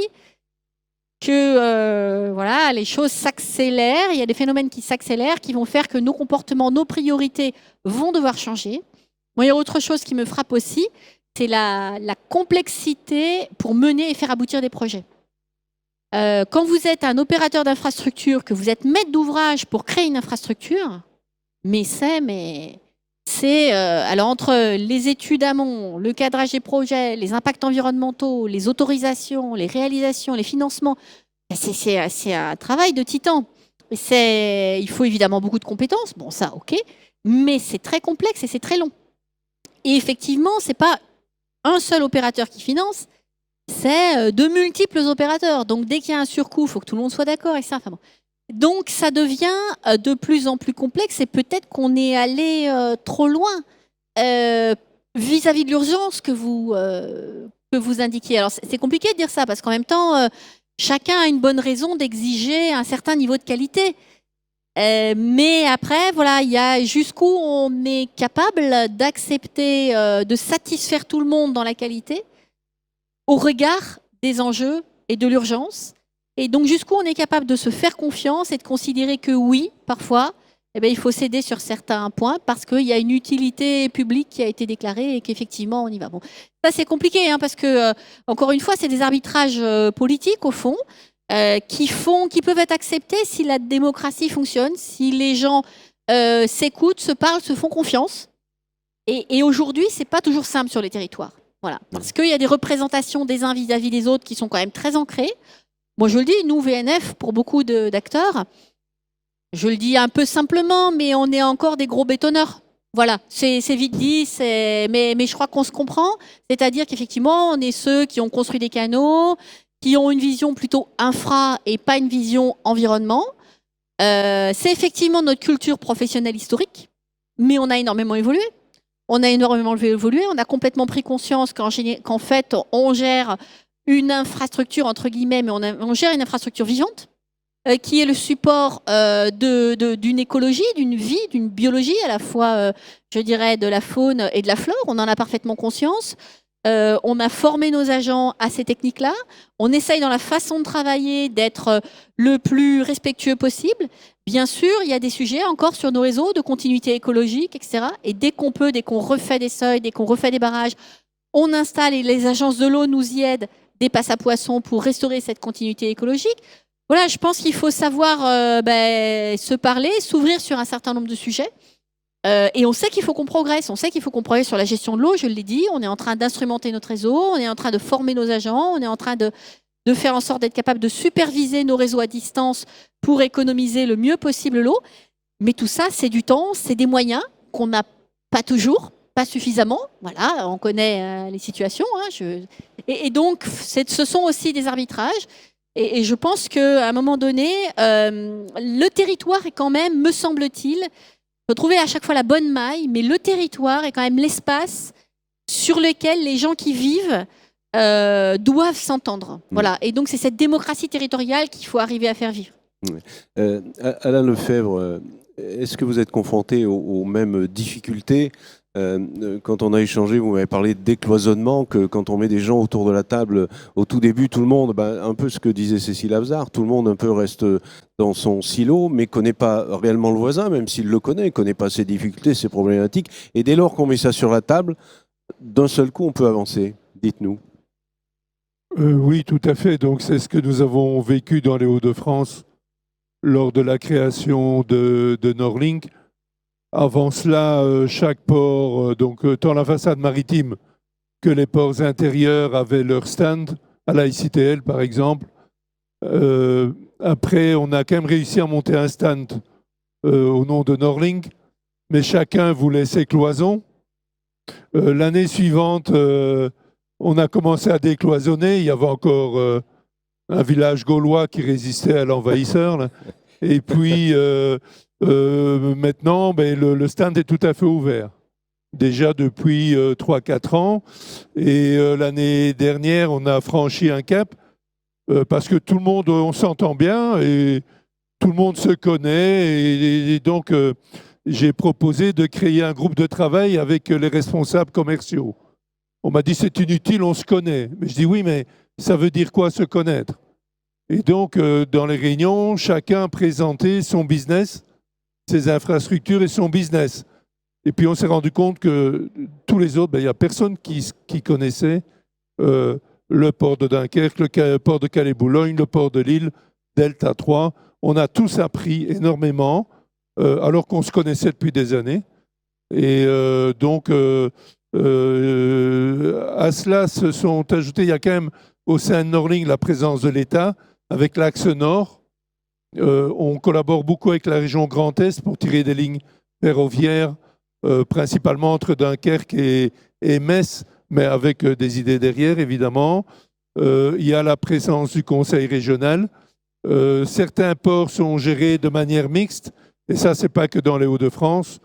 que voilà, les choses s'accélèrent, il y a des phénomènes qui s'accélèrent, qui vont faire que nos comportements, nos priorités vont devoir changer. Moi, il y a autre chose qui me frappe aussi, c'est la complexité pour mener et faire aboutir des projets. Quand vous êtes un opérateur d'infrastructure, que vous êtes maître d'ouvrage pour créer une infrastructure, alors entre les études amont, le cadrage des projets, les impacts environnementaux, les autorisations, les réalisations, les financements, c'est un travail de titan. Il faut évidemment beaucoup de compétences, bon ça ok, mais c'est très complexe et c'est très long. Et effectivement, c'est pas un seul opérateur qui finance, c'est de multiples opérateurs. Donc dès qu'il y a un surcoût, il faut que tout le monde soit d'accord et ça. Enfin bon. Donc ça devient de plus en plus complexe et peut-être qu'on est allé trop loin vis-à-vis de l'urgence que vous indiquiez. Alors c'est compliqué de dire ça parce qu'en même temps, chacun a une bonne raison d'exiger un certain niveau de qualité. Mais après, voilà, il y a jusqu'où on est capable d'accepter, de satisfaire tout le monde dans la qualité au regard des enjeux et de l'urgence. Et donc, jusqu'où on est capable de se faire confiance et de considérer que oui, parfois, il faut céder sur certains points parce qu'il y a une utilité publique qui a été déclarée et qu'effectivement, on y va. Bon, ça, c'est compliqué hein, parce que, encore une fois, c'est des arbitrages politiques, au fond, qui peuvent être acceptés si la démocratie fonctionne, si les gens s'écoutent, se parlent, se font confiance. Et aujourd'hui, ce n'est pas toujours simple sur les territoires. Voilà, parce qu'il y a des représentations des uns vis-à-vis des autres qui sont quand même très ancrées. Moi, je le dis, nous, VNF, pour beaucoup d'acteurs, je le dis un peu simplement, mais on est encore des gros bétonneurs. Voilà, c'est vite dit, mais je crois qu'on se comprend. C'est-à-dire qu'effectivement, on est ceux qui ont construit des canaux, qui ont une vision plutôt infra et pas une vision environnement. C'est effectivement notre culture professionnelle historique, mais on a énormément évolué. On a complètement pris conscience qu'en fait, on gère une infrastructure, entre guillemets, mais on gère une infrastructure vivante, qui est le support d'une écologie, d'une vie, d'une biologie, à la fois, je dirais, de la faune et de la flore. On en a parfaitement conscience. On a formé nos agents à ces techniques-là. On essaye dans la façon de travailler d'être le plus respectueux possible. Bien sûr, il y a des sujets encore sur nos réseaux de continuité écologique, etc. Et dès qu'on peut, dès qu'on refait des seuils, dès qu'on refait des barrages, on installe, et les agences de l'eau nous y aident, des passes à poissons pour restaurer cette continuité écologique. Voilà, je pense qu'il faut savoir se parler, s'ouvrir sur un certain nombre de sujets. Et on sait qu'il faut qu'on progresse. On sait qu'il faut qu'on progresse sur la gestion de l'eau, je l'ai dit. On est en train d'instrumenter notre réseau, on est en train de former nos agents, on est en train de faire en sorte d'être capable de superviser nos réseaux à distance pour économiser le mieux possible l'eau. Mais tout ça, c'est du temps, c'est des moyens qu'on n'a pas toujours, pas suffisamment. Voilà, on connaît les situations. Hein, et donc, ce sont aussi des arbitrages. Et je pense qu'à un moment donné, le territoire est quand même, me semble-t-il, il faut trouver à chaque fois la bonne maille, mais le territoire est quand même l'espace sur lequel les gens qui vivent doivent s'entendre. Voilà. Et donc, c'est cette démocratie territoriale qu'il faut arriver à faire vivre. Alain Lefebvre, est-ce que vous êtes confronté aux mêmes difficultés ? Quand on a échangé, vous m'avez parlé de décloisonnement, que quand on met des gens autour de la table, au tout début, tout le monde, un peu ce que disait Cécile Avzard, tout le monde un peu reste dans son silo, mais ne connaît pas réellement le voisin, même s'il le connaît, ne connaît pas ses difficultés, ses problématiques. Et dès lors qu'on met ça sur la table, d'un seul coup, on peut avancer. Dites-nous. Oui, tout à fait. Donc, c'est ce que nous avons vécu dans les Hauts-de-France lors de la création de Norlink. Avant cela, chaque port, tant la façade maritime que les ports intérieurs avaient leur stand, à la ICTL par exemple. Après, on a quand même réussi à monter un stand au nom de Norlink, mais chacun voulait ses cloisons. L'année suivante, on a commencé à décloisonner. Il y avait encore un village gaulois qui résistait à l'envahisseur. Et puis... maintenant, le stand est tout à fait ouvert. Déjà depuis 3-4 ans. Et l'année dernière, on a franchi un cap parce que tout le monde, on s'entend bien et tout le monde se connaît. Et donc, j'ai proposé de créer un groupe de travail avec les responsables commerciaux. On m'a dit c'est inutile, on se connaît. Mais je dis oui, mais ça veut dire quoi se connaître ? Et donc, dans les réunions, chacun présentait son business, ses infrastructures et son business. Et puis, on s'est rendu compte que tous les autres, il n'y a personne qui connaissait le port de Dunkerque, le port de Calais-Boulogne, le port de Lille, Delta 3. On a tous appris énormément, alors qu'on se connaissait depuis des années. Et donc, à cela se sont ajoutés, il y a quand même au sein de Norling la présence de l'État avec l'axe Nord. On collabore beaucoup avec la région Grand Est pour tirer des lignes ferroviaires, principalement entre Dunkerque et Metz, mais avec des idées derrière, évidemment. Il y a la présence du Conseil régional. Certains ports sont gérés de manière mixte, et ça, ce n'est pas que dans les Hauts-de-France.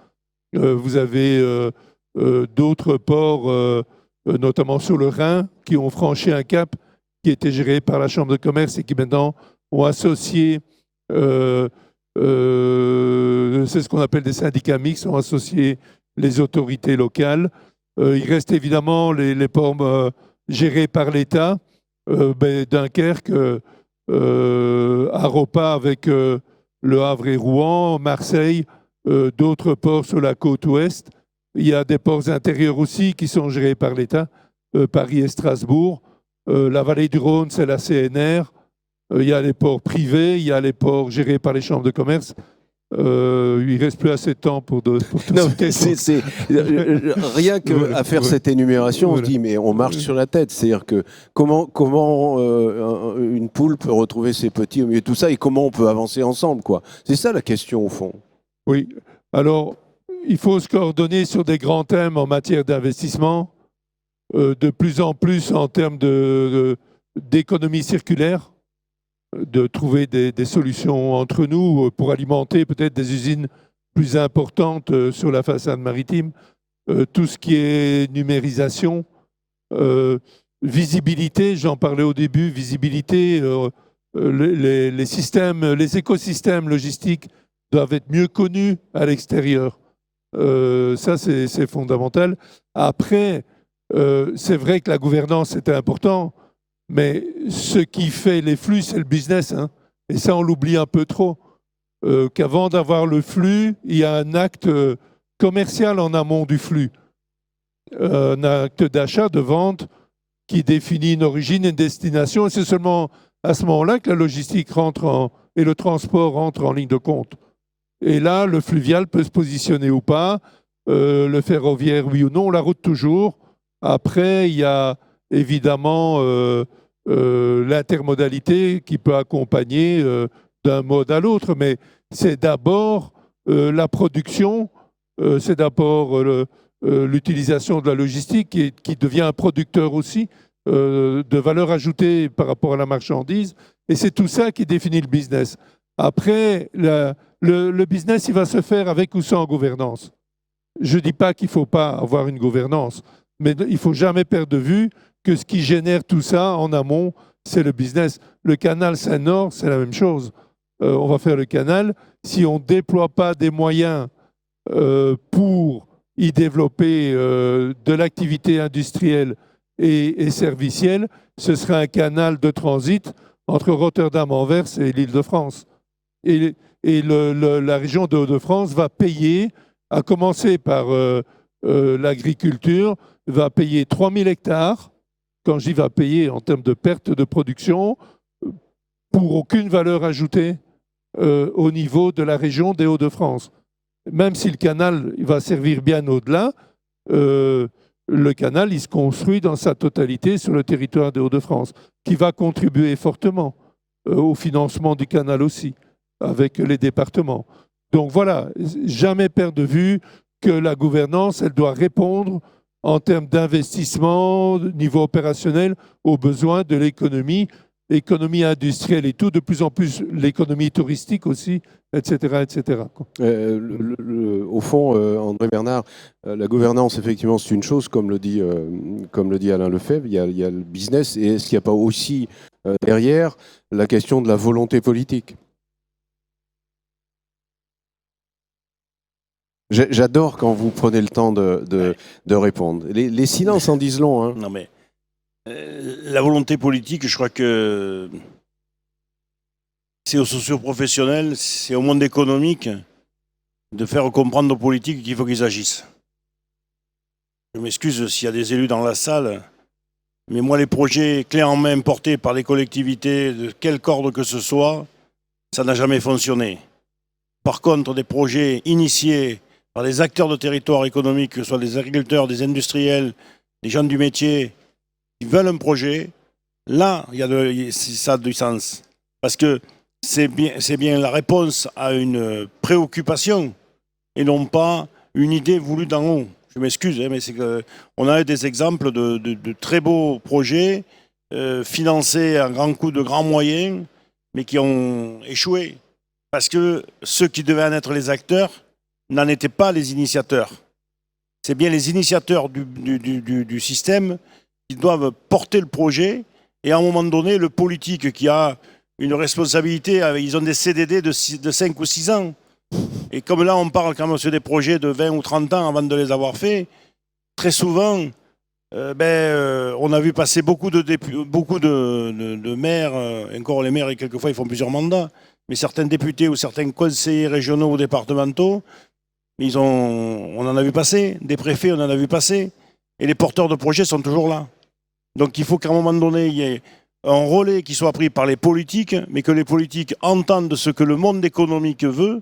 Vous avez d'autres ports, notamment sur le Rhin, qui ont franchi un cap, qui était géré par la Chambre de commerce et qui maintenant ont associé, c'est ce qu'on appelle des syndicats mixtes, ont associé les autorités locales. Il reste évidemment les ports gérés par l'État, Dunkerque, Aropa avec Le Havre et Rouen, Marseille, d'autres ports sur la côte ouest. Il y a des ports intérieurs aussi qui sont gérés par l'État, Paris et Strasbourg. La vallée du Rhône, c'est la CNR. Il y a les ports privés, il y a les ports gérés par les chambres de commerce. Il ne reste plus assez de temps pour tout non, rien qu'à faire cette énumération, on se dit, mais on marche sur la tête. C'est-à-dire que comment une poule peut retrouver ses petits au milieu de tout ça et comment on peut avancer ensemble, quoi. C'est ça la question, au fond. Oui. Alors, il faut se coordonner sur des grands thèmes en matière d'investissement, de plus en plus en termes d'économie circulaire, de trouver des solutions entre nous pour alimenter peut-être des usines plus importantes sur la façade maritime, tout ce qui est numérisation, visibilité, j'en parlais au début, visibilité, les systèmes, les écosystèmes logistiques doivent être mieux connus à l'extérieur. Ça, c'est fondamental. Après, c'est vrai que la gouvernance est important, mais ce qui fait les flux, c'est le business. Hein. Et ça, on l'oublie un peu trop. Qu'avant d'avoir le flux, il y a un acte commercial en amont du flux. Un acte d'achat, de vente, qui définit une origine et une destination. Et c'est seulement à ce moment-là que la logistique et le transport rentrent en ligne de compte. Et là, le fluvial peut se positionner ou pas, le ferroviaire, oui ou non, la route toujours. Après, il y a évidemment l'intermodalité qui peut accompagner d'un mode à l'autre, mais c'est d'abord la production, c'est d'abord l'utilisation de la logistique qui devient un producteur aussi de valeur ajoutée par rapport à la marchandise, et c'est tout ça qui définit le business. Après, le business, il va se faire avec ou sans gouvernance. Je ne dis pas qu'il ne faut pas avoir une gouvernance, mais il ne faut jamais perdre de vue que ce qui génère tout ça en amont, c'est le business. Le canal Seine-Nord, c'est la même chose. On va faire le canal. Si on ne déploie pas des moyens pour y développer de l'activité industrielle et servicielle, ce sera un canal de transit entre Rotterdam-Anvers et l'Île-de-France. Et la région de Hauts-de-France va payer, à commencer par l'agriculture, va payer 3000 hectares. Quand je dis va payer en termes de perte de production, pour aucune valeur ajoutée au niveau de la région des Hauts-de-France. Même si le canal il va servir bien au-delà, le canal il se construit dans sa totalité sur le territoire des Hauts-de-France, qui va contribuer fortement au financement du canal aussi, avec les départements. Donc voilà, jamais perdre de vue que la gouvernance, elle doit répondre en termes d'investissement, niveau opérationnel, aux besoins de l'économie, économie industrielle et tout, de plus en plus l'économie touristique aussi, etc. etc. Au fond, André Bernard, la gouvernance, effectivement, c'est une chose, comme le dit Alain Lefebvre, il y a le business, et est-ce qu'il n'y a pas aussi derrière la question de la volonté politique ? J'adore quand vous prenez le temps de répondre. Les silences en disent long. Hein. Non mais la volonté politique, je crois que c'est aux socioprofessionnels, c'est au monde économique de faire comprendre aux politiques qu'il faut qu'ils agissent. Je m'excuse s'il y a des élus dans la salle, mais moi, les projets clés en main portés par des collectivités, de quel ordre que ce soit, ça n'a jamais fonctionné. Par contre, des projets initiés par des acteurs de territoire économique, que ce soit des agriculteurs, des industriels, des gens du métier, qui veulent un projet, là, ça a du sens. Parce que c'est bien la réponse à une préoccupation et non pas une idée voulue d'en haut. Je m'excuse, mais c'est qu'on a des exemples de très beaux projets financés à grands coups de grands moyens, mais qui ont échoué. Parce que ceux qui devaient en être les acteurs n'en étaient pas les initiateurs. C'est bien les initiateurs du système qui doivent porter le projet. Et à un moment donné, le politique qui a une responsabilité, ils ont des CDD de 5 ou 6 ans. Et comme là, on parle quand même sur des projets de 20 ou 30 ans avant de les avoir faits, très souvent, on a vu passer beaucoup de maires, encore les maires, et quelquefois ils font plusieurs mandats, mais certains députés ou certains conseillers régionaux ou départementaux, on en a vu passer, des préfets, on en a vu passer, et les porteurs de projets sont toujours là. Donc il faut qu'à un moment donné, il y ait un relais qui soit pris par les politiques, mais que les politiques entendent ce que le monde économique veut,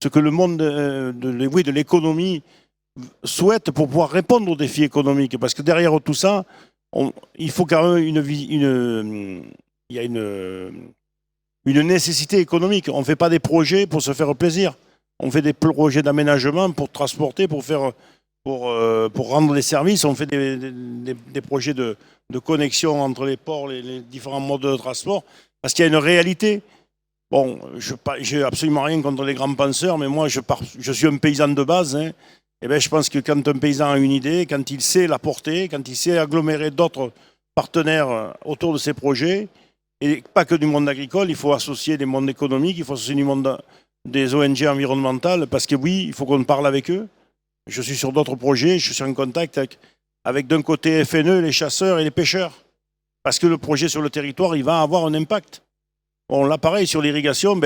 ce que le monde de l'économie souhaite pour pouvoir répondre aux défis économiques. Parce que derrière tout ça, il faut quand même il y a une nécessité économique. On ne fait pas des projets pour se faire plaisir. On fait des projets d'aménagement pour transporter, pour rendre des services. On fait des projets de connexion entre les ports, les différents modes de transport. Parce qu'il y a une réalité. Bon, je n'ai absolument rien contre les grands penseurs, mais moi, je suis un paysan de base. Hein, et ben, je pense que quand un paysan a une idée, quand il sait la porter, quand il sait agglomérer d'autres partenaires autour de ses projets, et pas que du monde agricole, il faut associer des mondes économiques, il faut associer du monde des ONG environnementales, parce que oui, il faut qu'on parle avec eux. Je suis sur d'autres projets, je suis en contact avec d'un côté FNE, les chasseurs et les pêcheurs. Parce que le projet sur le territoire, il va avoir un impact. Bon, là, pareil, sur l'irrigation, non,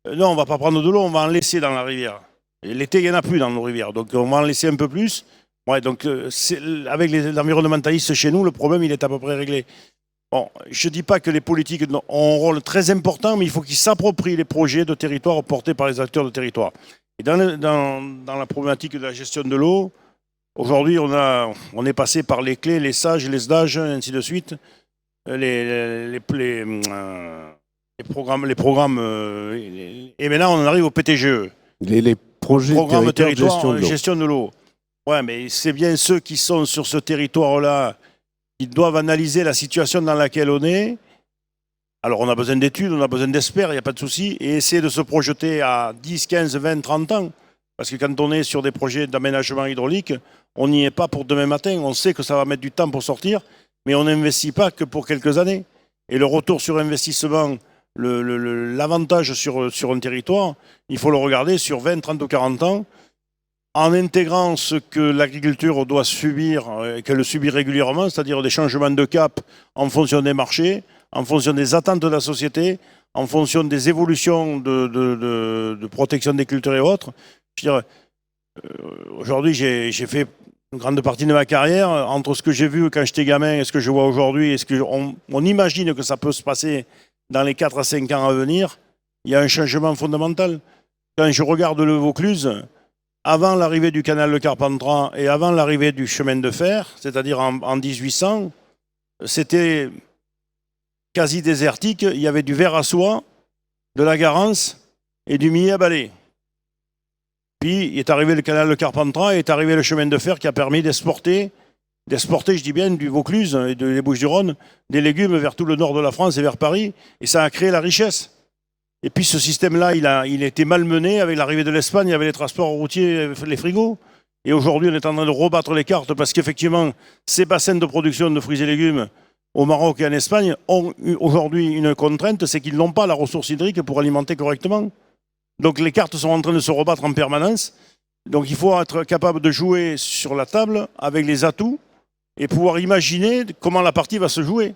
on ne va pas prendre de l'eau, on va en laisser dans la rivière. Et l'été, il n'y en a plus dans nos rivières, donc on va en laisser un peu plus. Ouais, donc, avec les environnementalistes chez nous, le problème, il est à peu près réglé. Bon, je ne dis pas que les politiques ont un rôle très important, mais il faut qu'ils s'approprient les projets de territoire portés par les acteurs de territoire. Et dans la problématique de la gestion de l'eau, aujourd'hui, on est passé par les clés, les sages, les SDAGE, et ainsi de suite. Les programmes, et maintenant on arrive au PTGE. Les projets de territoire gestion de l'eau. Ouais, mais c'est bien ceux qui sont sur ce territoire-là qui doivent analyser la situation dans laquelle on est. Alors on a besoin d'études, on a besoin d'experts, il n'y a pas de souci, et essayer de se projeter à 10, 15, 20, 30 ans. Parce que quand on est sur des projets d'aménagement hydraulique, on n'y est pas pour demain matin. On sait que ça va mettre du temps pour sortir, mais on n'investit pas que pour quelques années. Et le retour sur investissement, l'avantage sur un territoire, il faut le regarder sur 20, 30 ou 40 ans, en intégrant ce que l'agriculture doit subir, qu'elle subit régulièrement, c'est-à-dire des changements de cap en fonction des marchés, en fonction des attentes de la société, en fonction des évolutions de protection des cultures et autres. Je veux dire, aujourd'hui, j'ai fait une grande partie de ma carrière, entre ce que j'ai vu quand j'étais gamin et ce que je vois aujourd'hui, et ce qu'on imagine que ça peut se passer dans les 4 à 5 ans à venir, il y a un changement fondamental. Quand je regarde le Vaucluse, avant l'arrivée du canal de Carpentras et avant l'arrivée du chemin de fer, c'est-à-dire en 1800, c'était quasi désertique. Il y avait du verre à soie, de la garance et du millet à balai. Puis il est arrivé le canal de Carpentras et est arrivé le chemin de fer qui a permis d'exporter, je dis bien, du Vaucluse et des Bouches-du-Rhône, des légumes vers tout le nord de la France et vers Paris. Et ça a créé la richesse. Et puis ce système-là, il a été malmené avec l'arrivée de l'Espagne, il y avait les transports routiers, les frigos. Et aujourd'hui, on est en train de rebattre les cartes parce qu'effectivement, ces bassins de production de fruits et légumes au Maroc et en Espagne ont aujourd'hui une contrainte, c'est qu'ils n'ont pas la ressource hydrique pour alimenter correctement. Donc les cartes sont en train de se rebattre en permanence. Donc il faut être capable de jouer sur la table avec les atouts et pouvoir imaginer comment la partie va se jouer.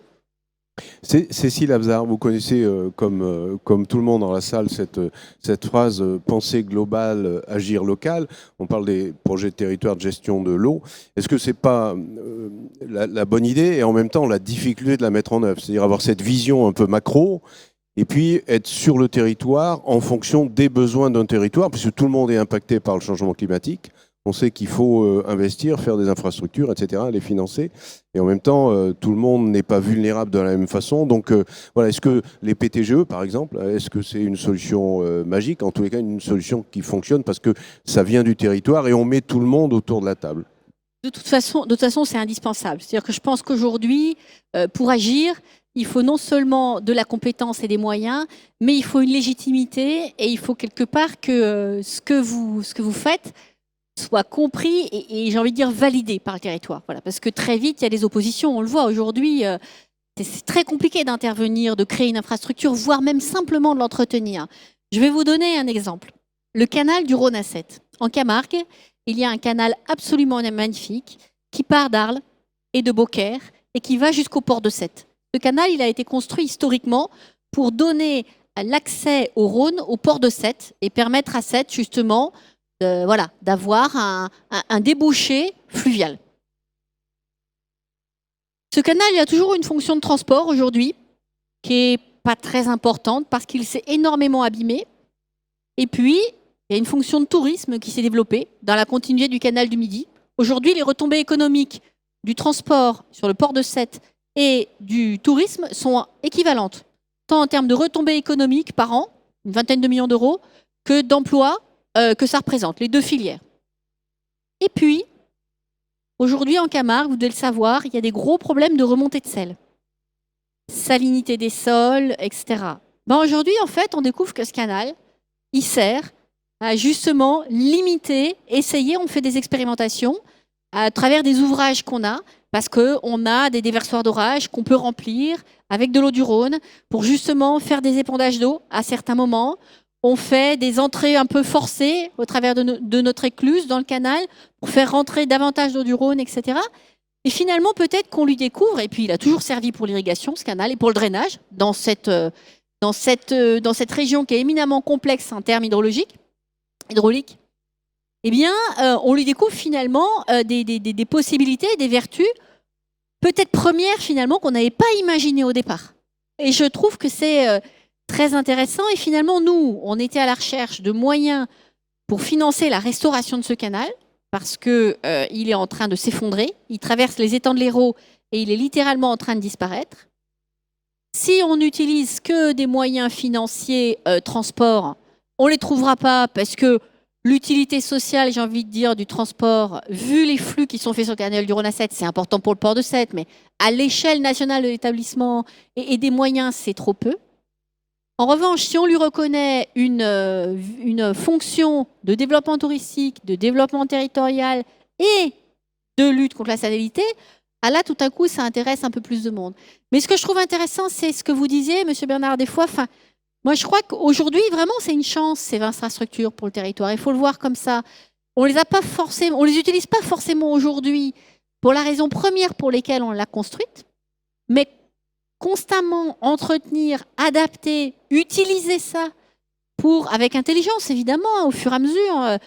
Cécile Abzard, vous connaissez comme tout le monde dans la salle cette phrase penser global, agir local. On parle des projets de territoire de gestion de l'eau. Est-ce que c'est pas la bonne idée et en même temps la difficulté de la mettre en œuvre? C'est-à-dire avoir cette vision un peu macro et puis être sur le territoire en fonction des besoins d'un territoire, puisque tout le monde est impacté par le changement climatique. On sait qu'il faut investir, faire des infrastructures, etc., les financer. Et en même temps, tout le monde n'est pas vulnérable de la même façon. Donc voilà, est-ce que les PTGE, par exemple, est-ce que c'est une solution magique? En tous les cas, une solution qui fonctionne parce que ça vient du territoire et on met tout le monde autour de la table. De toute façon, c'est indispensable. C'est-à-dire que je pense qu'aujourd'hui, pour agir, il faut non seulement de la compétence et des moyens, mais il faut une légitimité et il faut quelque part que ce que vous faites soit compris et j'ai envie de dire validé par le territoire. Voilà, parce que très vite, il y a des oppositions. On le voit aujourd'hui, c'est très compliqué d'intervenir, de créer une infrastructure, voire même simplement de l'entretenir. Je vais vous donner un exemple. Le canal du Rhône à Sète. En Camargue, il y a un canal absolument magnifique qui part d'Arles et de Beaucaire et qui va jusqu'au port de Sète. Ce canal, il a été construit historiquement pour donner l'accès au Rhône au port de Sète et permettre à Sète justement d'avoir un débouché fluvial. Ce canal, il a toujours une fonction de transport aujourd'hui qui n'est pas très importante parce qu'il s'est énormément abîmé. Et puis, il y a une fonction de tourisme qui s'est développée dans la continuité du canal du Midi. Aujourd'hui, les retombées économiques du transport sur le port de Sète et du tourisme sont équivalentes, tant en termes de retombées économiques par an, une vingtaine de millions d'euros, que d'emplois que ça représente, les deux filières. Et puis, aujourd'hui en Camargue, vous devez le savoir, il y a des gros problèmes de remontée de sel. Salinité des sols, etc. Aujourd'hui, en fait, on découvre que ce canal, il sert à justement limiter, essayer, on fait des expérimentations à travers des ouvrages qu'on a, parce qu'on a des déversoirs d'orage qu'on peut remplir avec de l'eau du Rhône pour justement faire des épandages d'eau à certains moments. On fait des entrées un peu forcées au travers de notre écluse dans le canal pour faire rentrer davantage d'eau du Rhône, etc. Et finalement, peut-être qu'on lui découvre, et puis il a toujours servi pour l'irrigation, ce canal, et pour le drainage, dans cette région qui est éminemment complexe en termes hydrauliques, eh bien, on lui découvre finalement des possibilités, des vertus, peut-être premières finalement, qu'on n'avait pas imaginées au départ. Et je trouve que c'est très intéressant. Et finalement, nous, on était à la recherche de moyens pour financer la restauration de ce canal, parce qu'il est en train de s'effondrer. Il traverse les étangs de l'Hérault et il est littéralement en train de disparaître. Si on n'utilise que des moyens financiers transport, on ne les trouvera pas parce que l'utilité sociale, j'ai envie de dire, du transport, vu les flux qui sont faits sur le canal du Rhône à Sète, c'est important pour le port de Sète, mais à l'échelle nationale de l'établissement et des moyens, c'est trop peu. En revanche, si on lui reconnaît une fonction de développement touristique, de développement territorial et de lutte contre la salinité, là, tout à coup, ça intéresse un peu plus de monde. Mais ce que je trouve intéressant, c'est ce que vous disiez, Monsieur Bernard, des fois. Moi, je crois qu'aujourd'hui, vraiment, c'est une chance, ces infrastructures pour le territoire. Il faut le voir comme ça. On les utilise pas forcément aujourd'hui pour la raison première pour laquelle on l'a construite, mais constamment entretenir, adapter, utiliser ça avec intelligence, évidemment, au fur et à mesure,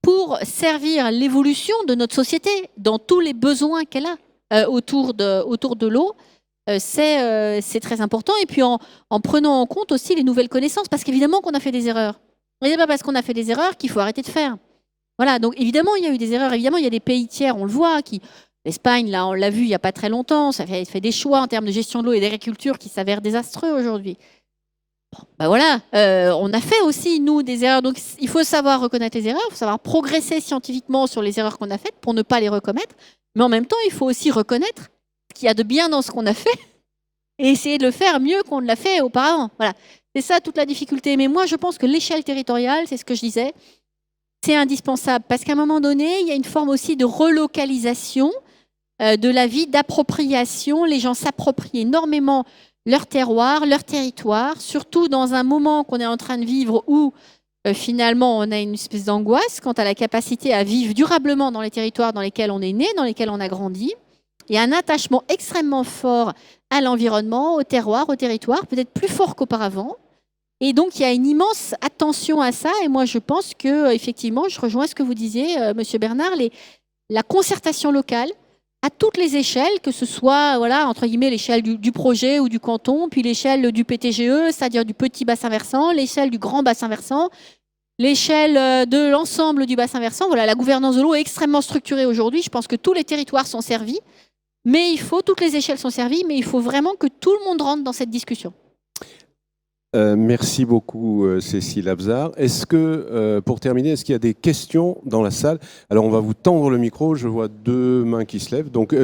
pour servir l'évolution de notre société dans tous les besoins qu'elle a autour de l'eau. C'est très important. Et puis en prenant en compte aussi les nouvelles connaissances, parce qu'évidemment qu'on a fait des erreurs. Ce n'est pas parce qu'on a fait des erreurs qu'il faut arrêter de faire. Voilà, donc évidemment, il y a eu des erreurs. Évidemment, il y a des pays tiers, on le voit, l'Espagne, là, on l'a vu il n'y a pas très longtemps, ça fait des choix en termes de gestion de l'eau et d'agriculture qui s'avèrent désastreux aujourd'hui. Voilà, on a fait aussi, nous, des erreurs. Donc, il faut savoir reconnaître les erreurs, il faut savoir progresser scientifiquement sur les erreurs qu'on a faites pour ne pas les recommettre. Mais en même temps, il faut aussi reconnaître ce qu'il y a de bien dans ce qu'on a fait et essayer de le faire mieux qu'on ne l'a fait auparavant. Voilà, c'est ça toute la difficulté. Mais moi, je pense que l'échelle territoriale, c'est ce que je disais, c'est indispensable parce qu'à un moment donné, il y a une forme aussi de relocalisation de la vie, d'appropriation. Les gens s'approprient énormément leur terroir, leur territoire, surtout dans un moment qu'on est en train de vivre où finalement on a une espèce d'angoisse quant à la capacité à vivre durablement dans les territoires dans lesquels on est né, dans lesquels on a grandi. Il y a un attachement extrêmement fort à l'environnement, au terroir, au territoire, peut-être plus fort qu'auparavant. Et donc, il y a une immense attention à ça. Et moi, je pense que, effectivement, je rejoins ce que vous disiez, Monsieur Bernard, la concertation locale à toutes les échelles, que ce soit, voilà, entre guillemets, l'échelle du projet ou du canton, puis l'échelle du PTGE, c'est-à-dire du petit bassin versant, l'échelle du grand bassin versant, l'échelle de l'ensemble du bassin versant. Voilà, la gouvernance de l'eau est extrêmement structurée aujourd'hui. Je pense que tous les territoires sont servis, mais toutes les échelles sont servies, mais il faut vraiment que tout le monde rentre dans cette discussion. Merci beaucoup, Cécile Abzard. Est-ce que, pour terminer, est-ce qu'il y a des questions dans la salle? Alors, on va vous tendre le micro. Je vois 2 mains qui se lèvent. Donc,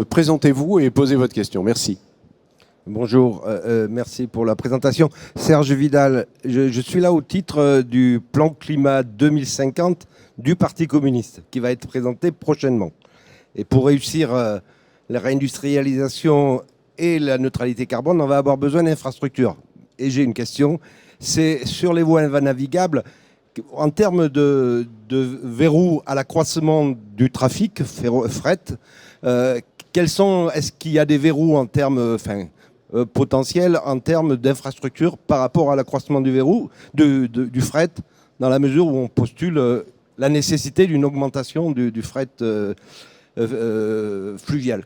présentez-vous et posez votre question. Merci. Bonjour, merci pour la présentation. Serge Vidal, je suis là au titre du plan climat 2050 du Parti communiste qui va être présenté prochainement. Et pour réussir la réindustrialisation et la neutralité carbone, on va avoir besoin d'infrastructures. Et j'ai une question, c'est sur les voies navigables, en termes de verrous à l'accroissement du trafic fret, est-ce qu'il y a des verrous en termes potentiels en termes d'infrastructures par rapport à l'accroissement du verrou, du fret, dans la mesure où on postule la nécessité d'une augmentation du fret fluvial.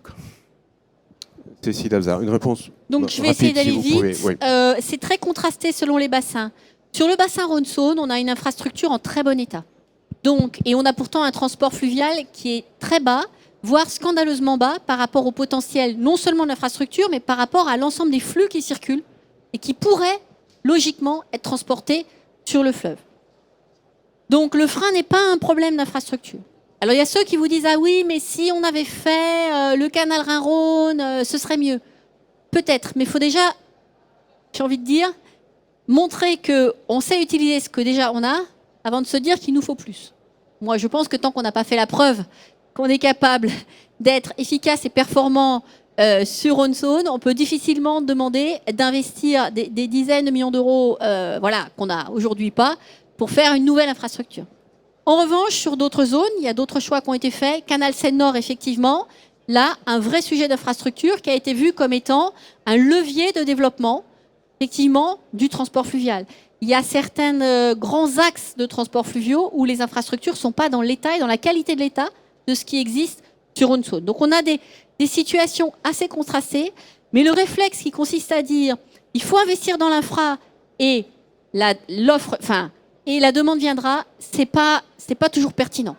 Cécile Abzard, une réponse. Donc je vais essayer d'aller vite. Oui. C'est très contrasté selon les bassins. Sur le bassin Rhône-Saône, on a une infrastructure en très bon état. Donc, et on a pourtant un transport fluvial qui est très bas, voire scandaleusement bas par rapport au potentiel non seulement de l'infrastructure, mais par rapport à l'ensemble des flux qui circulent et qui pourraient logiquement être transportés sur le fleuve. Donc le frein n'est pas un problème d'infrastructure. Alors il y a ceux qui vous disent « Ah oui, mais si on avait fait le canal Rhin-Rhône, ce serait mieux ». Peut-être, mais il faut déjà, j'ai envie de dire, montrer qu'on sait utiliser ce que déjà on a avant de se dire qu'il nous faut plus. Moi, je pense que tant qu'on n'a pas fait la preuve qu'on est capable d'être efficace et performant sur Rhône-Saône, on peut difficilement demander d'investir des dizaines de millions d'euros qu'on n'a aujourd'hui pas pour faire une nouvelle infrastructure. En revanche, sur d'autres zones, il y a d'autres choix qui ont été faits. Canal Seine-Nord, effectivement, là, un vrai sujet d'infrastructure qui a été vu comme étant un levier de développement, effectivement, du transport fluvial. Il y a certains grands axes de transport fluviaux où les infrastructures ne sont pas dans l'état et dans la qualité de l'état de ce qui existe sur une zone. Donc on a des situations assez contrastées, mais le réflexe qui consiste à dire il faut investir dans l'infra et la demande viendra, c'est pas toujours pertinent.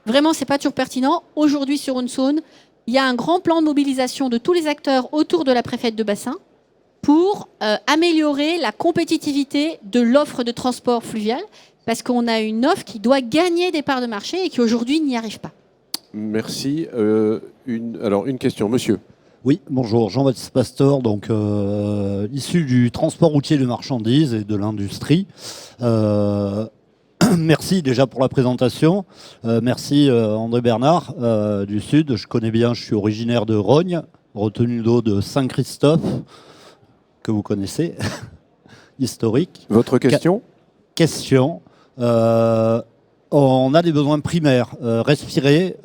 Vraiment, c'est pas toujours pertinent. Aujourd'hui, sur une zone, il y a un grand plan de mobilisation de tous les acteurs autour de la préfète de bassin pour améliorer la compétitivité de l'offre de transport fluvial, parce qu'on a une offre qui doit gagner des parts de marché et qui aujourd'hui n'y arrive pas. Merci. Alors, une question, monsieur. Oui, bonjour, Jean-Baptiste Pastor, donc issu du transport routier de marchandises et de l'industrie. Merci déjà pour la présentation. Merci André Bernard du Sud. Je connais bien, je suis originaire de Rognes, retenue d'eau de Saint-Christophe, que vous connaissez, historique. Votre question ? Question. On a des besoins primaires, respirer,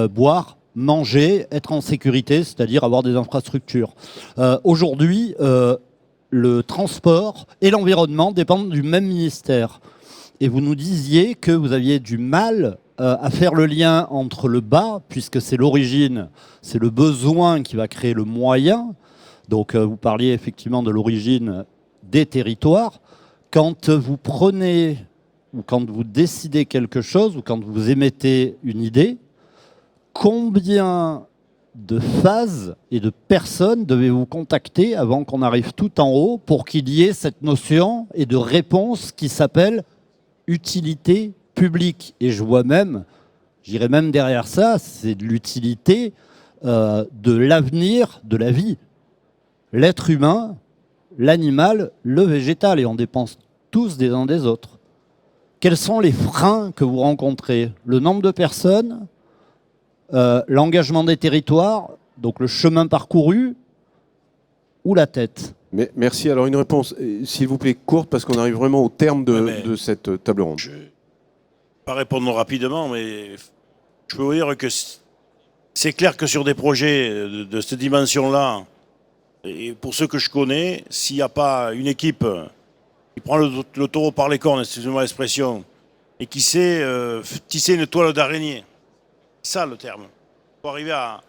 boire, manger, être en sécurité, c'est-à-dire avoir des infrastructures. Aujourd'hui, le transport et l'environnement dépendent du même ministère. Et vous nous disiez que vous aviez du mal à faire le lien entre le bas, puisque c'est l'origine, c'est le besoin qui va créer le moyen. Donc vous parliez effectivement de l'origine des territoires. Quand vous prenez ou quand vous décidez quelque chose ou quand vous émettez une idée, combien de phases et de personnes devez-vous contacter avant qu'on arrive tout en haut pour qu'il y ait cette notion et de réponse qui s'appelle utilité publique? Et je vois même, j'irais même derrière ça, c'est de l'utilité de l'avenir de la vie. L'être humain, l'animal, le végétal, et on dépense tous des uns des autres. Quels sont les freins que vous rencontrez? Le nombre de personnes, l'engagement des territoires, donc le chemin parcouru, ou la tête? Mais merci. Alors une réponse, s'il vous plaît, courte, parce qu'on arrive vraiment au terme de cette table ronde. Je ne vais pas répondre rapidement, mais je peux vous dire que c'est clair que sur des projets de cette dimension-là, et pour ceux que je connais, s'il n'y a pas une équipe qui prend le taureau par les cornes, excusez-moi l'expression, et qui sait tisser une toile d'araignée, c'est ça le terme. Il faut arriver à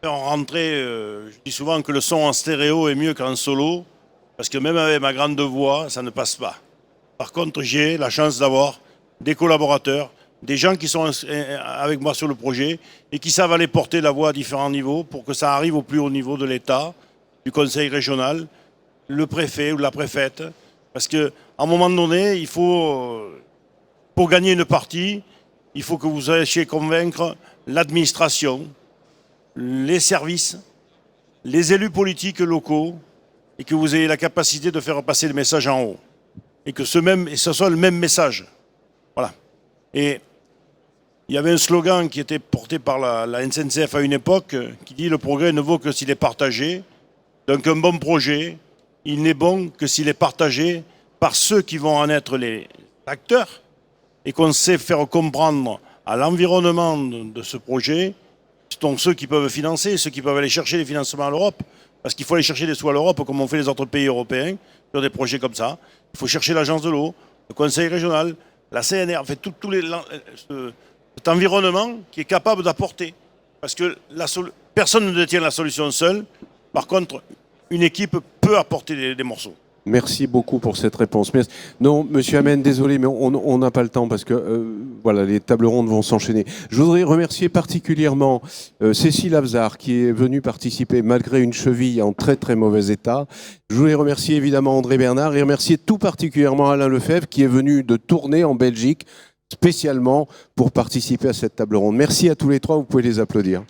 faire rentrer, je dis souvent que le son en stéréo est mieux qu'en solo, parce que même avec ma grande voix, ça ne passe pas. Par contre, j'ai la chance d'avoir des collaborateurs, des gens qui sont avec moi sur le projet et qui savent aller porter la voix à différents niveaux pour que ça arrive au plus haut niveau de l'État, du conseil régional, le préfet ou la préfète. Parce qu'à un moment donné, il faut, pour gagner une partie, il faut que vous sachiez convaincre l'administration, les services, les élus politiques locaux et que vous ayez la capacité de faire passer le message en haut. Et que ce soit le même message. Voilà. Et il y avait un slogan qui était porté par la SNCF à une époque qui dit « Le progrès ne vaut que s'il est partagé ». Donc un bon projet, il n'est bon que s'il est partagé par ceux qui vont en être les acteurs et qu'on sait faire comprendre à l'environnement de ce projet, donc ceux qui peuvent financer, ceux qui peuvent aller chercher les financements à l'Europe, parce qu'il faut aller chercher des sous à l'Europe comme ont fait les autres pays européens sur des projets comme ça. Il faut chercher l'agence de l'eau, le conseil régional, la CNR, en fait cet environnement qui est capable d'apporter. Parce que personne ne détient la solution seule. Par contre, une équipe peut apporter des morceaux. Merci beaucoup pour cette réponse. Non, Monsieur Amen, désolé, mais on n'a pas le temps parce que voilà, les tables rondes vont s'enchaîner. Je voudrais remercier particulièrement Cécile Avzar qui est venue participer malgré une cheville en très très mauvais état. Je voulais remercier évidemment André Bernard et remercier tout particulièrement Alain Lefebvre qui est venu de tournée en Belgique spécialement pour participer à cette table ronde. Merci à tous les trois, vous pouvez les applaudir.